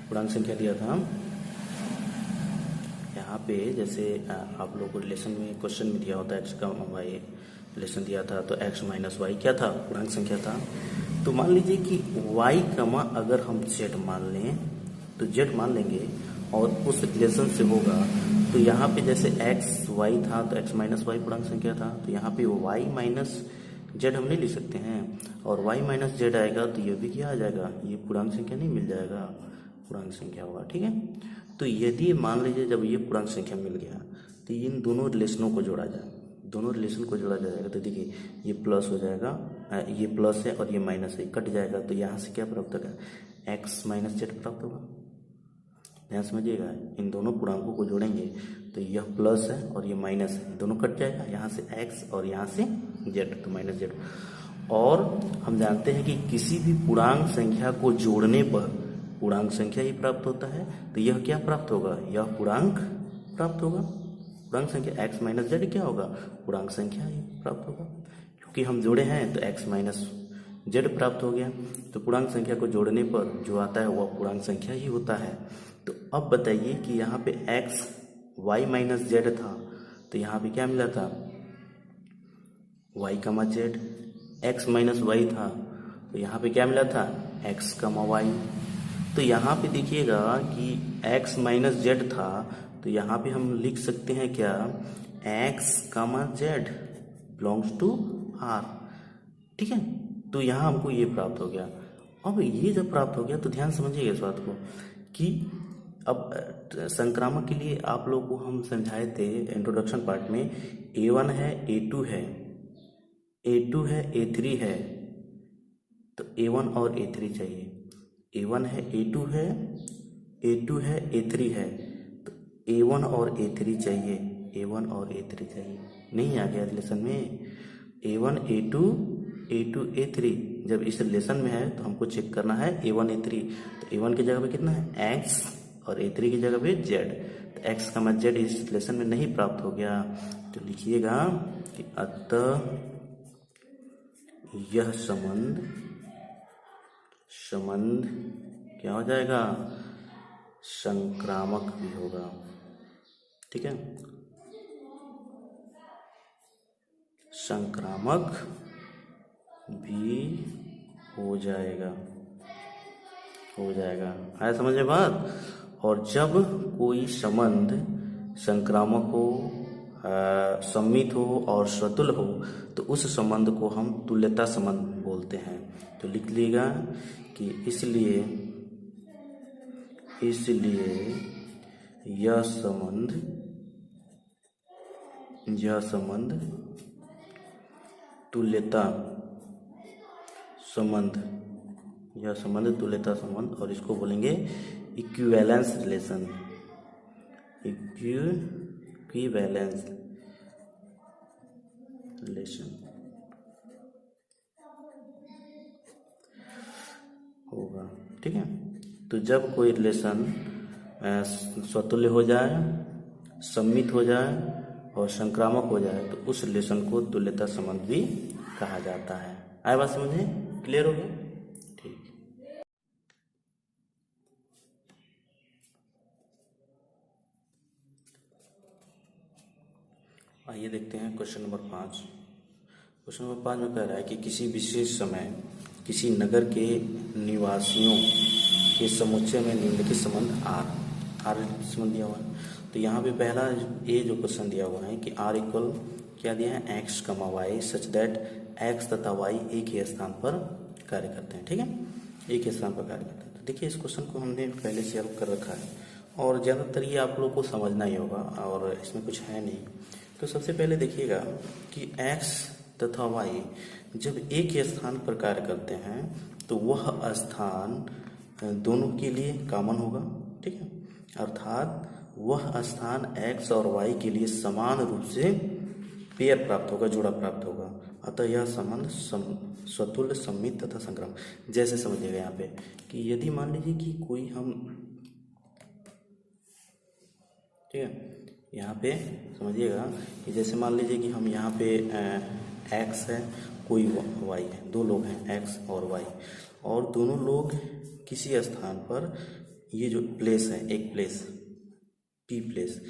पूर्णांक संख्या दिया था यहाँ पे, जैसे आप लोगों को रिलेशन में क्वेश्चन में दिया होता है x का y रिलेशन दिया था, तो x माइनस वाई क्या था, पूर्णांक संख्या था। तो मान लीजिए कि y कमा अगर हम z मान लें, तो z मान लेंगे और उस रिलेशन से होगा, तो यहाँ पे जैसे x y था तो x माइनस वाई पूर्णांक संख्या था, तो यहाँ पे y माइनस z हम नहीं लिख सकते हैं, और y माइनस z आएगा तो ये भी क्या आ जाएगा, ये पूर्णांक संख्या नहीं मिल जाएगा, पूर्णांक संख्या होगा। ठीक है, तो यदि मान लीजिए जब ये पूर्णांक संख्या मिल गया, तो इन दोनों रिलेशनों को जोड़ा जाए, दोनों रिलेशन को जोड़ा जाएगा, तो देखिए ये प्लस हो जाएगा, ये प्लस है और ये माइनस है, कट जाएगा, तो यहाँ से क्या प्राप्त होगा, x माइनस जेड प्राप्त होगा। ध्यान समझिएगा, इन दोनों पूर्णांकों को जोड़ेंगे तो यह प्लस है और ये माइनस है, दोनों कट जाएगा, यहाँ से x और यहाँ से z, तो माइनस जेड। और हम जानते हैं कि किसी भी पूर्णांक संख्या को जोड़ने पर पूर्णांक संख्या ही प्राप्त होता है, तो यह क्या प्राप्त होगा, यह पूर्णांक प्राप्त होगा। पूर्णांक संख्या x माइनस जेड क्या होगा, पूर्णांक संख्या ही प्राप्त होगा, क्योंकि हम जोड़े हैं तो x माइनस z प्राप्त हो गया। तो पूर्णांक संख्या को जोड़ने पर जो आता है वह पूर्णांक संख्या ही होता है। तो अब बताइए कि यहाँ पे x y माइनस जेड था, तो यहाँ पे क्या मिला था, y कमा जेड। x माइनस वाई था, तो यहाँ पे क्या मिला था, x कमा वाई। तो यहाँ पे देखिएगा कि x माइनस जेड था, तो यहाँ पे हम लिख सकते हैं क्या, x कमा जेड बिलोंग्स टू r। ठीक है, तो यहाँ हमको ये प्राप्त हो गया। अब ये जब प्राप्त हो गया तो ध्यान समझिएगा इस बात को कि अब संक्रामक के लिए आप लोगों को हम समझाए थे इंट्रोडक्शन पार्ट में, a1 है, a2 है, a2 है, a3 है। तो a1 और a3 चाहिए, a1 है, a2 है, a2 है, a3 है। तो a1 और a3 चाहिए, a1 और a3 चाहिए। नहीं आ गया रिलेशन में, a1 a2 a2 a3 जब इस रिलेशन में है तो हमको चेक करना है a1 a3। तो a1 की जगह पे कितना है x और a3 की जगह पे z। तो x का z इस रिलेशन में नहीं प्राप्त हो गया। तो लिखिएगा कि अतः यह संबंध क्या हो जाएगा, संक्रामक भी होगा। ठीक है, संक्रामक भी हो जाएगा आया समझ में बात। और जब कोई संबंध संक्रामक हो, सम्मित हो और स्वतुल्य हो तो उस संबंध को हम तुल्यता संबंध बोलते हैं। तो लिख लीजिएगा कि इसलिए यह संबंध तुल्यता संबंध, और इसको बोलेंगे इक्विवेलेंस रिलेशन। होगा। ठीक है, तो जब कोई रिलेशन स्वतुल्य हो जाए, सम्मित हो जाए और संक्रामक हो जाए तो उस रिलेशन को तुल्यता संबंध भी कहा जाता है। आया बात समझ में, क्लियर हो गया। ठीक, आइए देखते हैं क्वेश्चन नंबर 5। क्वेश्चन नंबर 5 में कह रहा है कि किसी विशेष समय किसी नगर के निवासियों के समुच्चय में निम्नलिखित संबंध आर संबंध दिया हुआ है। तो यहाँ पे पहला ये जो क्वेश्चन दिया हुआ है कि आर इक्वल क्या दिया है, x comma y such that x तथा वाई एक ही स्थान पर कार्य करते हैं। ठीक है, एक ही स्थान पर कार्य करते हैं। तो देखिए इस क्वेश्चन को हमने पहले से हल कर रखा है और ज़्यादातर ये आप लोगों को समझना ही होगा और इसमें कुछ है नहीं। तो सबसे पहले देखिएगा कि एक्स तथा वाई जब एक ही स्थान पर कार्य करते हैं तो वह स्थान दोनों के लिए कॉमन होगा। ठीक है, अर्थात वह स्थान x और y के लिए समान रूप से पेयर प्राप्त होगा, जोड़ा प्राप्त होगा। अतः यह संबंध स्वतुल्य, सम्मित तथा संक्रामक। जैसे समझिएगा यहाँ पे कि यदि मान लीजिए कि कोई हम, ठीक है, यहाँ पे समझिएगा कि जैसे मान लीजिए कि हम यहाँ पे x है, कोई y है, दो लोग हैं x और y, और दोनों लोग किसी स्थान पर, ये जो प्लेस है, एक प्लेस P प्लेस,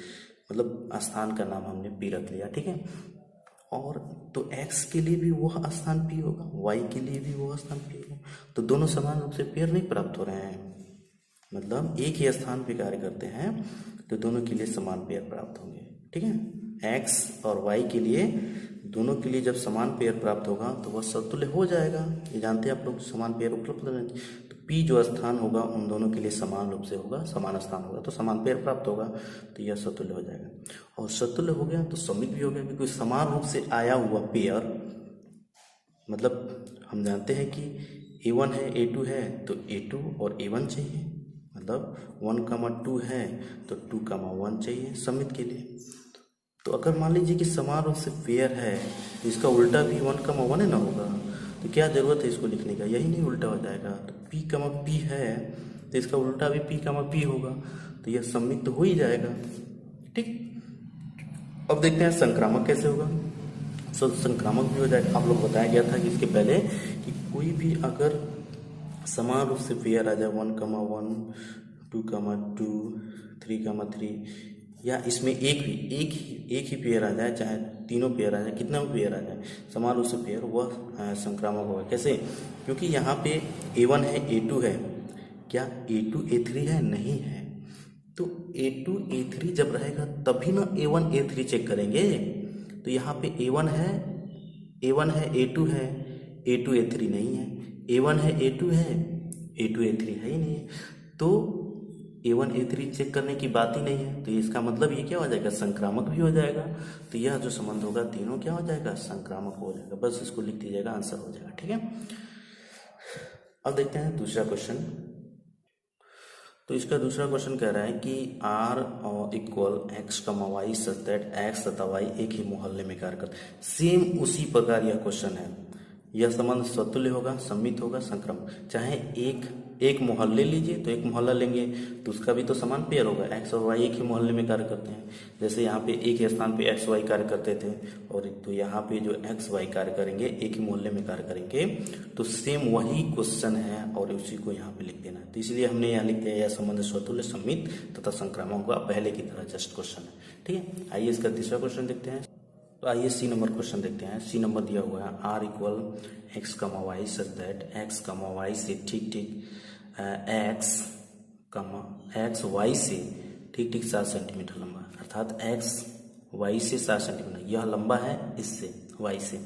मतलब स्थान का नाम हमने P रख लिया। ठीक है, और तो x के लिए भी वह स्थान P होगा, y के लिए भी वह स्थान P होगा। तो दोनों समान रूप से पेयर नहीं प्राप्त हो रहे हैं, मतलब एक ही स्थान पे कार्य करते हैं तो दोनों के लिए समान पेयर प्राप्त होंगे। ठीक है, x और y के लिए, दोनों के लिए जब समान पेयर प्राप्त होगा तो वह समतुल्य हो जाएगा। ये जानते हैं आप लोग, समान पेयर उपलब्ध है तो P जो स्थान होगा उन दोनों के लिए समान रूप से होगा, समान स्थान होगा तो समान पेयर प्राप्त होगा, तो यह समतुल्य हो जाएगा। और समतुल्य हो गया तो सम्मित भी हो गया, क्योंकि समान रूप से आया हुआ पेयर, मतलब हम जानते हैं कि A1 है, A2 है तो A2 और A1 चाहिए, मतलब 1,2 है तो 2,1 चाहिए सम्मित के लिए। तो अगर मान लीजिए कि समान रूप से पेयर है तो इसका उल्टा भी 1,1 है ना होगा, तो क्या जरूरत है इसको लिखने का, यही नहीं उल्टा हो जाएगा। तो P, है तो इसका उल्टा भी P, होगा, तो यह सम्मित तो हो ही जाएगा। ठीक, अब देखते हैं संक्रामक कैसे होगा। संक्रामक भी हो जाएगा। आप लोग बताया गया था कि इसके पहले कि कोई भी अगर समान रूप से पेयर आ जाए 1,1, 2,2, 3,3, या इसमें एक ही पेयर आ जाए, चाहे तीनों पेयर आ जाए, कितना भी पेयर आ जाए समान रूप से पेयर, वह संक्रामक होगा। कैसे? क्योंकि यहाँ पे A1 है, A2 है, क्या A2 A3 है? नहीं है। तो A2 A3 जब रहेगा तभी ना A1 A3 चेक करेंगे। तो यहाँ पे A1 है, A2 है, A2 A3 नहीं है, A1 है, A2 है, A2 A3 है ही नहीं है, तो A1 A3 चेक करने की बात ही नहीं है। तो इसका मतलब ये क्या हो जाएगा? संक्रामक भी हो जाएगा। तो यह जो संबंध होगा तीनों क्या हो जाएगा? संक्रामक हो जाएगा। बस इसको लिख दीजिएगा, आंसर हो जाएगा। ठीक है, अब देखते हैं दूसरा क्वेश्चन। तो इसका दूसरा क्वेश्चन कह रहा है कि R equal x, y such that x तथा y एक ही मोहल्ले में कार्य करते हैं। सेम उसी प्रकार यह क्वेश्चन है। यह संबंध स्वतुल्य होगा, सम्मित होगा, संक्रमक। चाहे एक मोहल्ले लीजिए, तो एक मोहल्ला लेंगे तो उसका भी तो समान पेयर होगा। x और y एक ही मोहल्ले में कार्य करते हैं। जैसे यहाँ पे एक ही स्थान पे x y कार्य करते थे, और तो यहाँ पे जो x y कार्य करेंगे एक ही मोहल्ले में कार्य करेंगे। तो सेम वही क्वेश्चन है और उसी को यहाँ पे लिख देना है। तो इसलिए हमने यहाँ लिख दिया, यह संबंध स्वतुल्य, सम्मित तथा संक्रामक होगा। पहले की तरह जस्ट क्वेश्चन है। ठीक है, आइए इसका तीसरा क्वेश्चन देखते हैं। तो आइए सी नंबर क्वेश्चन देखते हैं। सी नंबर दिया हुआ है R equal x, y such that x, y से ठीक x y से ठीक 7 सेंटीमीटर लंबा, अर्थात x y से 7 सेंटीमीटर यह लंबा है इससे y से।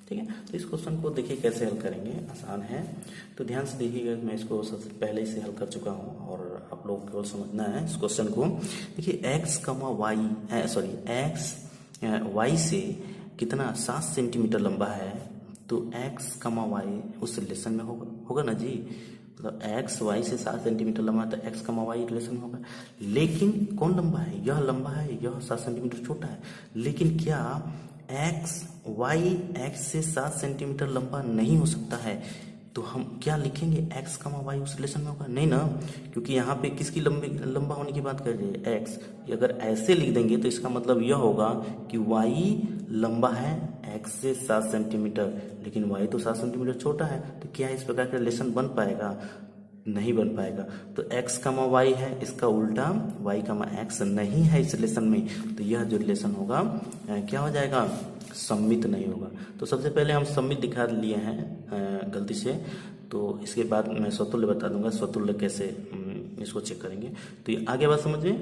ठीक है, तो इस क्वेश्चन को देखिए कैसे हल करेंगे, आसान है। तो ध्यान से देखिएगा, मैं इसको सबसे पहले से हल कर चुका हूँ और आप लोग केवल समझना है इस क्वेश्चन को। देखिए x, y से कितना 7 सेंटीमीटर लंबा है, तो x, y उस रिलेशन में होगा ना जी। मतलब x y से 7 सेंटीमीटर लंबा है तो x, y रिलेशन में होगा। लेकिन कौन लंबा है? यह लंबा है, यह 7 सेंटीमीटर छोटा है। लेकिन क्या x से 7 सेंटीमीटर लंबा नहीं हो सकता है? तो हम क्या लिखेंगे? x, y उस रिलेशन में होगा? नहीं ना, क्योंकि यहाँ पे किसकी लंबा होने की बात कर रही है? x। अगर ऐसे लिख देंगे तो इसका मतलब यह होगा कि y लंबा है x से 7 सेंटीमीटर, लेकिन y तो 7 सेंटीमीटर छोटा है। तो क्या इस प्रकार का रिलेशन बन पाएगा? नहीं बन पाएगा। तो x, y है, इसका उल्टा y, x नहीं है इस रिलेशन में, तो यह जो रिलेशन होगा क्या हो जाएगा? सम्मित नहीं होगा। तो सबसे पहले हम सम्मित दिखा लिए हैं गलती से, तो इसके बाद मैं स्वतुल्य बता दूंगा, स्वतुल्य कैसे इसको चेक करेंगे। तो ये आगे बात समझिए,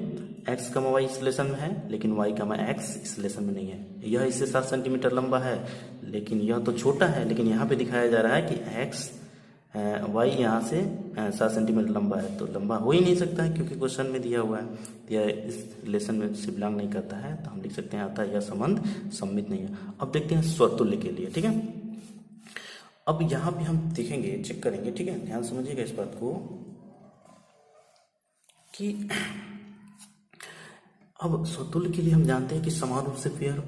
x, y इस रिलेशन में है, लेकिन y, x इस रिलेशन में नहीं है। यह इससे 7 सेंटीमीटर लंबा है, लेकिन यह तो छोटा है। लेकिन यहाँ पे दिखाया जा रहा है कि x, y यहाँ से 7 सेंटीमीटर लंबा है, तो लंबा हो ही नहीं सकता है, क्योंकि क्वेश्चन में दिया हुआ है यह इस रिलेशन में से बिलोंग नहीं करता है। तो हम लिख सकते हैं अतः यह संबंध सम्मित नहीं है। अब देखते हैं स्वतुल्य के लिए। ठीक है, अब यहाँ पे हम देखेंगे, चेक करेंगे। ठीक है, ध्यान समझिएगा इस बात को कि अब स्वतुल्य के लिए हम जानते हैं कि समान रूप से पेयर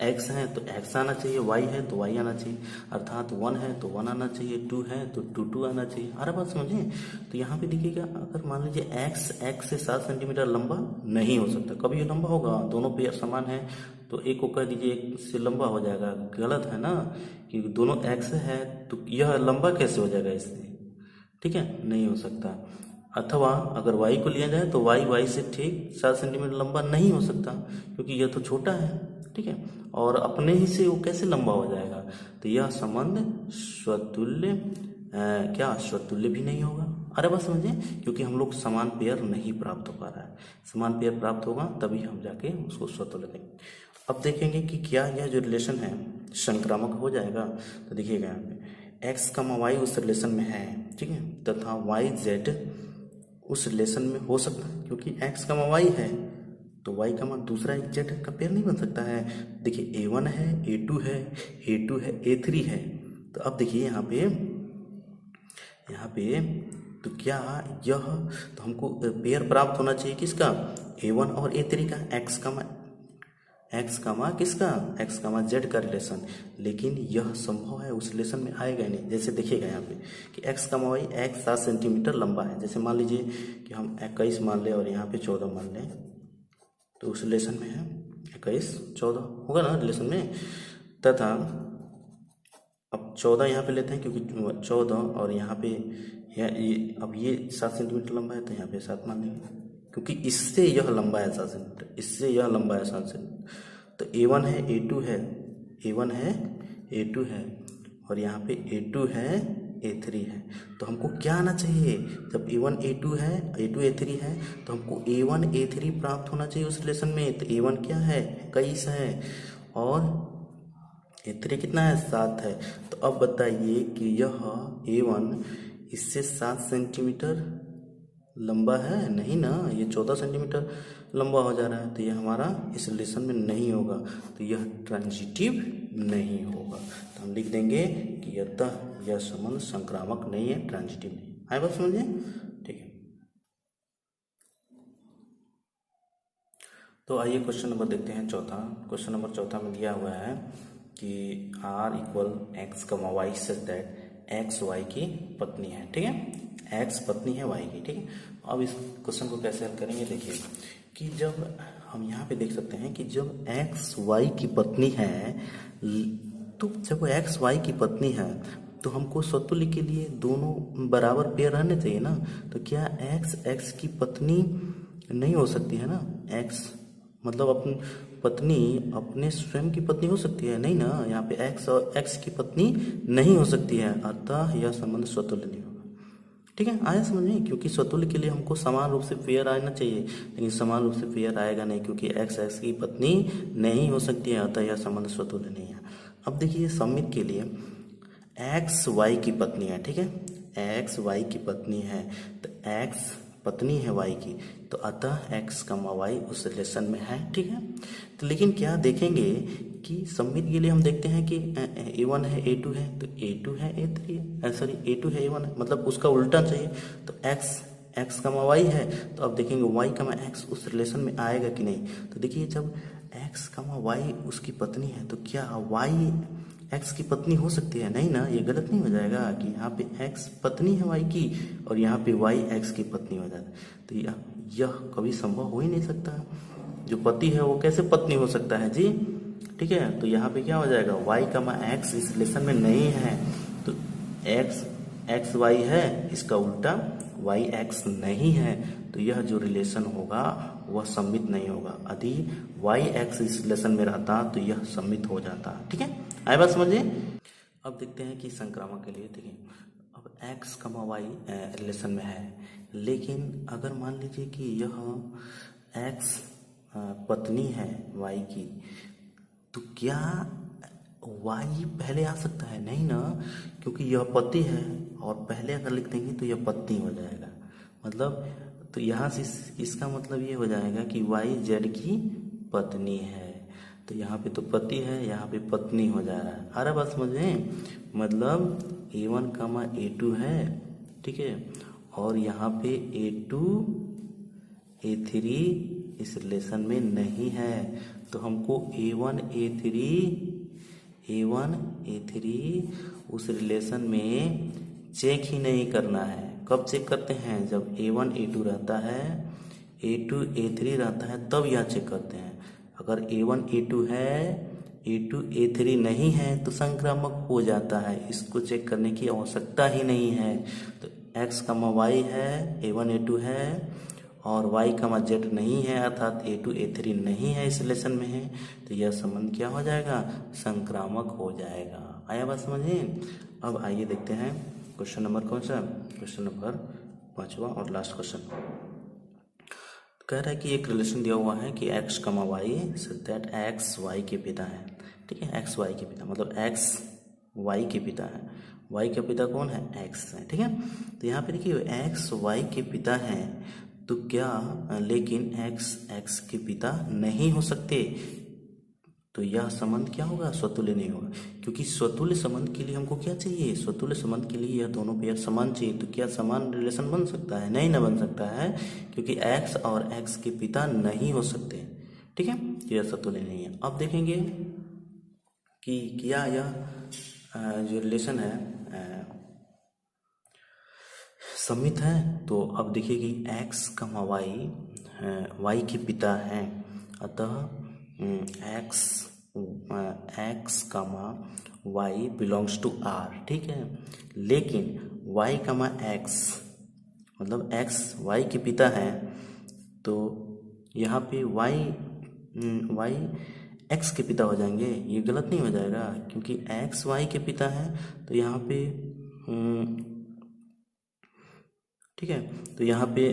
x है तो x आना चाहिए, y है तो y आना चाहिए, अर्थात 1 है तो 1 आना चाहिए, 2 है तो 2 आना चाहिए। अरे बात समझिए। तो यहाँ पे देखिएगा, अगर मान लीजिए x से 7 सेंटीमीटर लंबा नहीं हो सकता, कभी ये लंबा होगा? दोनों पेयर समान है, तो एक को कह दीजिए एक से लंबा हो जाएगा, गलत है ना, क्योंकि दोनों x है तो यह लंबा कैसे हो जाएगा इससे? ठीक है, नहीं हो सकता। अथवा अगर y को लिया जाए तो y से ठीक 7 सेंटीमीटर लंबा नहीं हो सकता, क्योंकि यह तो छोटा है। ठीक है, और अपने ही से वो कैसे लंबा हो जाएगा? तो यह संबंध स्वतुल्य स्वतुल्य भी नहीं होगा। अरे बात समझिए, क्योंकि हम लोग समान पेयर नहीं प्राप्त हो पा रहा है। समान पेयर प्राप्त होगा तभी हम जाके उसको स्वतुल्य देंगे। अब देखेंगे कि क्या यह जो रिलेशन है संक्रामक हो जाएगा। तो देखिएगा यहाँ पे x, y उस रिलेशन में है, ठीक है, तथा y z उस रिलेशन में हो सकता है, क्योंकि x, y है तो y का मान दूसरा एक z का पेयर नहीं बन सकता है। देखिए A1 है, A2 है, A3 है। तो अब देखिए यहाँ पे तो क्या यह, तो हमको पेयर प्राप्त होना चाहिए किसका? A1 और A3 का, x, z का रिलेशन। लेकिन यह संभव है उस रिलेशन में आएगा ही नहीं। जैसे देखिएगा यहाँ पे कि x, y, x 7 सेंटीमीटर लंबा है। जैसे मान लीजिए कि हम 21 मान लें और यहाँ पे 14 मान लें, तो उस रिलेशन में है 21, 14 होगा ना रिलेशन में। तथा अब 14 यहाँ पे लेते हैं क्योंकि 14 और यहाँ पे अब ये 7 सेंटीमीटर लंबा है तो यहाँ पे 7 मान लेंगे क्योंकि इससे यह लंबा है 7 सेंटीमीटर, इससे यह लंबा है 7 सेंटीमीटर। तो A1 है, A2 है, A1 है, A2 है और यहाँ पे A2 है, A3 है। तो हमको क्या आना चाहिए? जब A1 A2 है, A2 A3 है तो हमको A1 A3 प्राप्त होना चाहिए उस रिलेशन में। तो A1 क्या है? 21 है और A3 कितना है? 7 है। तो अब बताइए कि यह A1 इससे 7 सेंटीमीटर लंबा है? नहीं ना, ये 14 सेंटीमीटर लंबा हो जा रहा है। तो यह हमारा इस रिलेशन में नहीं होगा, तो यह ट्रांजिटिव नहीं होगा। तो हम लिख देंगे कि अतः यह संबंध संक्रामक नहीं है, ट्रांजिटिव नहीं। आए बात समझिए? ठीक है। तो आइए क्वेश्चन नंबर देखते हैं चौथा। क्वेश्चन नंबर चौथा में दिया हुआ है कि R = x, y such that x y की पत्नी है। ठीक है, x पत्नी है y की। ठीक है, अब इस क्वेश्चन को कैसे हल करेंगे? देखिए कि जब हम यहाँ पे देख सकते हैं कि जब x y की पत्नी है, तो जब x y की पत्नी है तो हमको स्वतुल्य के लिए दोनों बराबर पेयर रहने चाहिए ना। तो क्या x की पत्नी नहीं हो सकती है ना? x मतलब अपनी पत्नी अपने स्वयं की पत्नी हो सकती है? नहीं ना, यहाँ पे x और x की पत्नी नहीं हो सकती है, अतः यह संबंध स्वतुल्य नहीं होगा। ठीक है, आया समझ में? क्योंकि स्वतुल्य के लिए हमको समान रूप से पेयर आना चाहिए, लेकिन समान रूप से पेयर आएगा नहीं क्योंकि x की पत्नी नहीं हो सकती है, अतः यह संबंध स्वतुल्य नहीं है। अब देखिए सममित के लिए x y की पत्नी है। ठीक है, x y की पत्नी है तो x पत्नी है y की, तो अतः x, y उस रिलेशन में है। ठीक है, तो लेकिन क्या देखेंगे कि सममित के लिए हम देखते हैं कि A1 है, A2 है, तो A2 है, A3 है, सॉरी A2 है, A1 है, मतलब उसका उल्टा चाहिए। तो x y है, तो अब देखेंगे y, x उस रिलेशन में आएगा कि नहीं। तो देखिए जब x, y उसकी पत्नी है तो क्या y x की पत्नी हो सकती है? नहीं ना, ये गलत नहीं हो जाएगा कि यहाँ पे x पत्नी है y की और यहाँ पे y x की पत्नी हो जाता है। तो यह कभी संभव हो ही नहीं सकता। जो पति है वो कैसे पत्नी हो सकता है जी? ठीक है, तो यहाँ पे क्या हो जाएगा? y, x इस रिलेशन में नहीं है, तो x y है, इसका उल्टा y x नहीं है, तो यह जो रिलेशन होगा वह सममित नहीं होगा। यदि y x इस रिलेशन में रहता तो यह सममित हो जाता। ठीक है, आए बात समझिए? अब देखते हैं कि संक्रामक के लिए। देखिए अब x, y रिलेशन में है, लेकिन अगर मान लीजिए कि यह x पत्नी है y की, तो क्या y पहले आ सकता है? नहीं ना, क्योंकि यह पति है और पहले अगर लिख देंगे तो यह पत्नी हो जाएगा। मतलब तो यहाँ से इसका मतलब ये हो जाएगा कि y z की पत्नी है। तो यहाँ पे तो पति है, यहाँ पे पत्नी हो जा रहा है। अरे बात समझ में? मतलब A1, A2 है, ठीक है, और यहाँ पे A2 A3 इस रिलेशन में नहीं है, तो हमको A1 A3 उस रिलेशन में चेक ही नहीं करना है। कब चेक करते हैं? जब A1 A2 रहता है, A2 A3 रहता है, तब यह चेक करते हैं। अगर A1 A2 है, A2 A3 नहीं है तो संक्रामक हो जाता है, इसको चेक करने की आवश्यकता ही नहीं है। तो x, y है, A1 A2 है और y, z नहीं है, अर्थात A2 A3 नहीं है, इस रिलेशन में है, तो यह संबंध क्या हो जाएगा? संक्रामक हो जाएगा। आया बात समझिए? अब आइए देखते हैं क्वेश्चन नंबर कौन सा? क्वेश्चन नंबर 5वां और लास्ट क्वेश्चन। कह रहा है कि एक रिलेशन दिया हुआ है कि x, y such that x y के पिता है। ठीक है, x y के पिता मतलब x y के पिता है। y का पिता कौन है? x है। ठीक है, तो यहाँ पे देखिए x y के पिता हैं, तो क्या लेकिन x के पिता नहीं हो सकते, तो यह संबंध क्या होगा? स्वतुल्य नहीं होगा। क्योंकि स्वतुल्य संबंध के लिए हमको क्या चाहिए? स्वतुल्य संबंध के लिए यह दोनों पेयर समान चाहिए। तो क्या समान रिलेशन बन सकता है? नहीं ना बन सकता है, क्योंकि x और x के पिता नहीं हो सकते। ठीक है, यह स्वतुल्य नहीं है। अब देखेंगे कि क्या यह जो रिलेशन है सममित है। तो अब देखिए कि x, y के पिता हैं, अतः x, y belongs to r, ठीक है। लेकिन y कमा x मतलब x y के पिता है, तो यहाँ पे y x के पिता हो जाएंगे, ये गलत नहीं हो जाएगा क्योंकि x y के पिता है। तो यहाँ पे ठीक है, तो यहाँ पे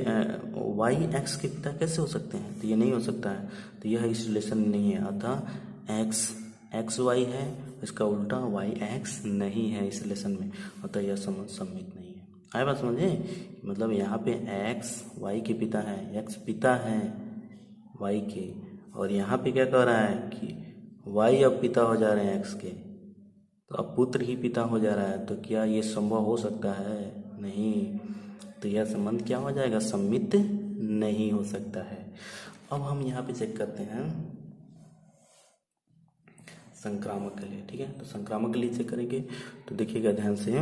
y x के पिता कैसे हो सकते हैं, तो ये नहीं हो सकता है, तो यह इस रिलेशन में नहीं है। अतः x y है, इसका उल्टा y x नहीं है इस रिलेशन में, अतः यह सम्मित नहीं है। आए बात समझे, मतलब यहाँ पे x y के पिता है, x पिता है y के, और यहाँ पे क्या कह रहा है कि y अब पिता हो जा रहे हैं x के, तो अब पुत्र ही पिता हो जा रहा है, तो क्या ये संभव हो सकता है, नहीं, तो यह संबंध क्या हो जाएगा, सम्मित नहीं हो सकता है। अब हम यहाँ पे चेक करते हैं संक्रामक के लिए, ठीक है। तो संक्रामक के लिए चेक करेंगे तो देखिएगा ध्यान से,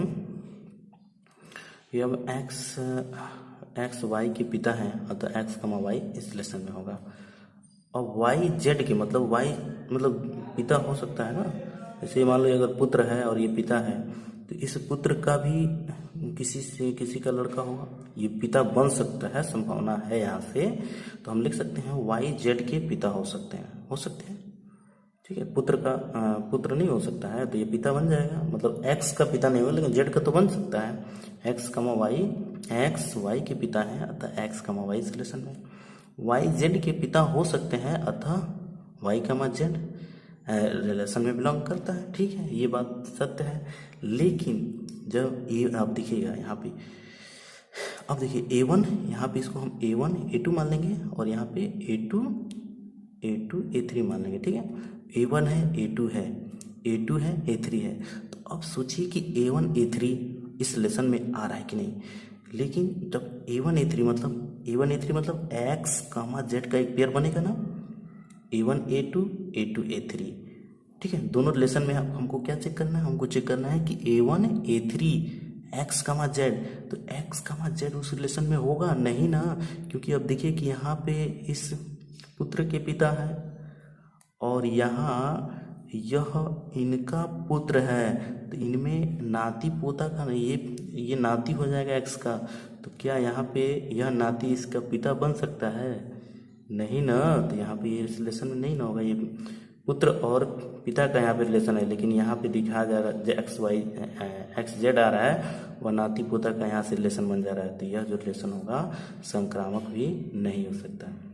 ये अब x y के पिता हैं, अतः x कमा y इस रिलेशन में होगा। अब y z के मतलब y मतलब पिता हो सकता है ना, जैसे मान लो अगर पुत्र है और ये पिता है, तो इस पुत्र का भी किसी का लड़का होगा, ये पिता बन सकता है, संभावना है यहाँ से। तो हम लिख सकते हैं y z के पिता हो सकते हैं, ठीक है। पुत्र नहीं हो सकता है, तो ये पिता बन जाएगा, मतलब x का पिता नहीं होगा लेकिन z का तो बन सकता है। x कमा y, x y के पिता है, अतः x कमा y इस रिलेशन में। y z के पिता हो सकते हैं, अतः y कमा z रिलेशन में बिलोंग करता है, ठीक है, ये बात सत्य है। लेकिन जब ये आप देखिएगा यहाँ पे, अब देखिए a1, यहाँ पे इसको हम a1 a2 मान लेंगे, और यहाँ पे a2 a3 मान लेंगे, ठीक है। a1 है, a2 है, a3 है, तो अब सोचिए कि a1 a3 इस रिलेशन में आ रहा है कि नहीं। लेकिन जब a1 a3 मतलब x कामा z का एक पेयर बनेगा ना, a1 a2 a3, ठीक है। दोनों रिलेशन में हमको क्या चेक करना है, हमको चेक करना है कि a1 a3 x कामा z, तो x कामा z उस रिलेशन में होगा नहीं ना, क्योंकि अब देखिए कि यहाँ पे इस पुत्र के पिता है और यहाँ यह इनका पुत्र है, तो इनमें नाती पोता का नहीं, ये नाती हो जाएगा x का, तो क्या यहाँ पे यह नाती इसका पिता बन सकता है, नहीं ना, तो यहाँ पे ये रिलेशन में नहीं ना होगा। ये पुत्र और पिता का यहाँ पे रिलेशन है, लेकिन यहाँ पे दिखाया जा रहा है जो एक्स जेड आ रहा है वह नाती पोता का यहाँ से रिलेशन बन जा रहा है, तो यह जो रिलेशन होगा संक्रामक भी नहीं हो सकता है।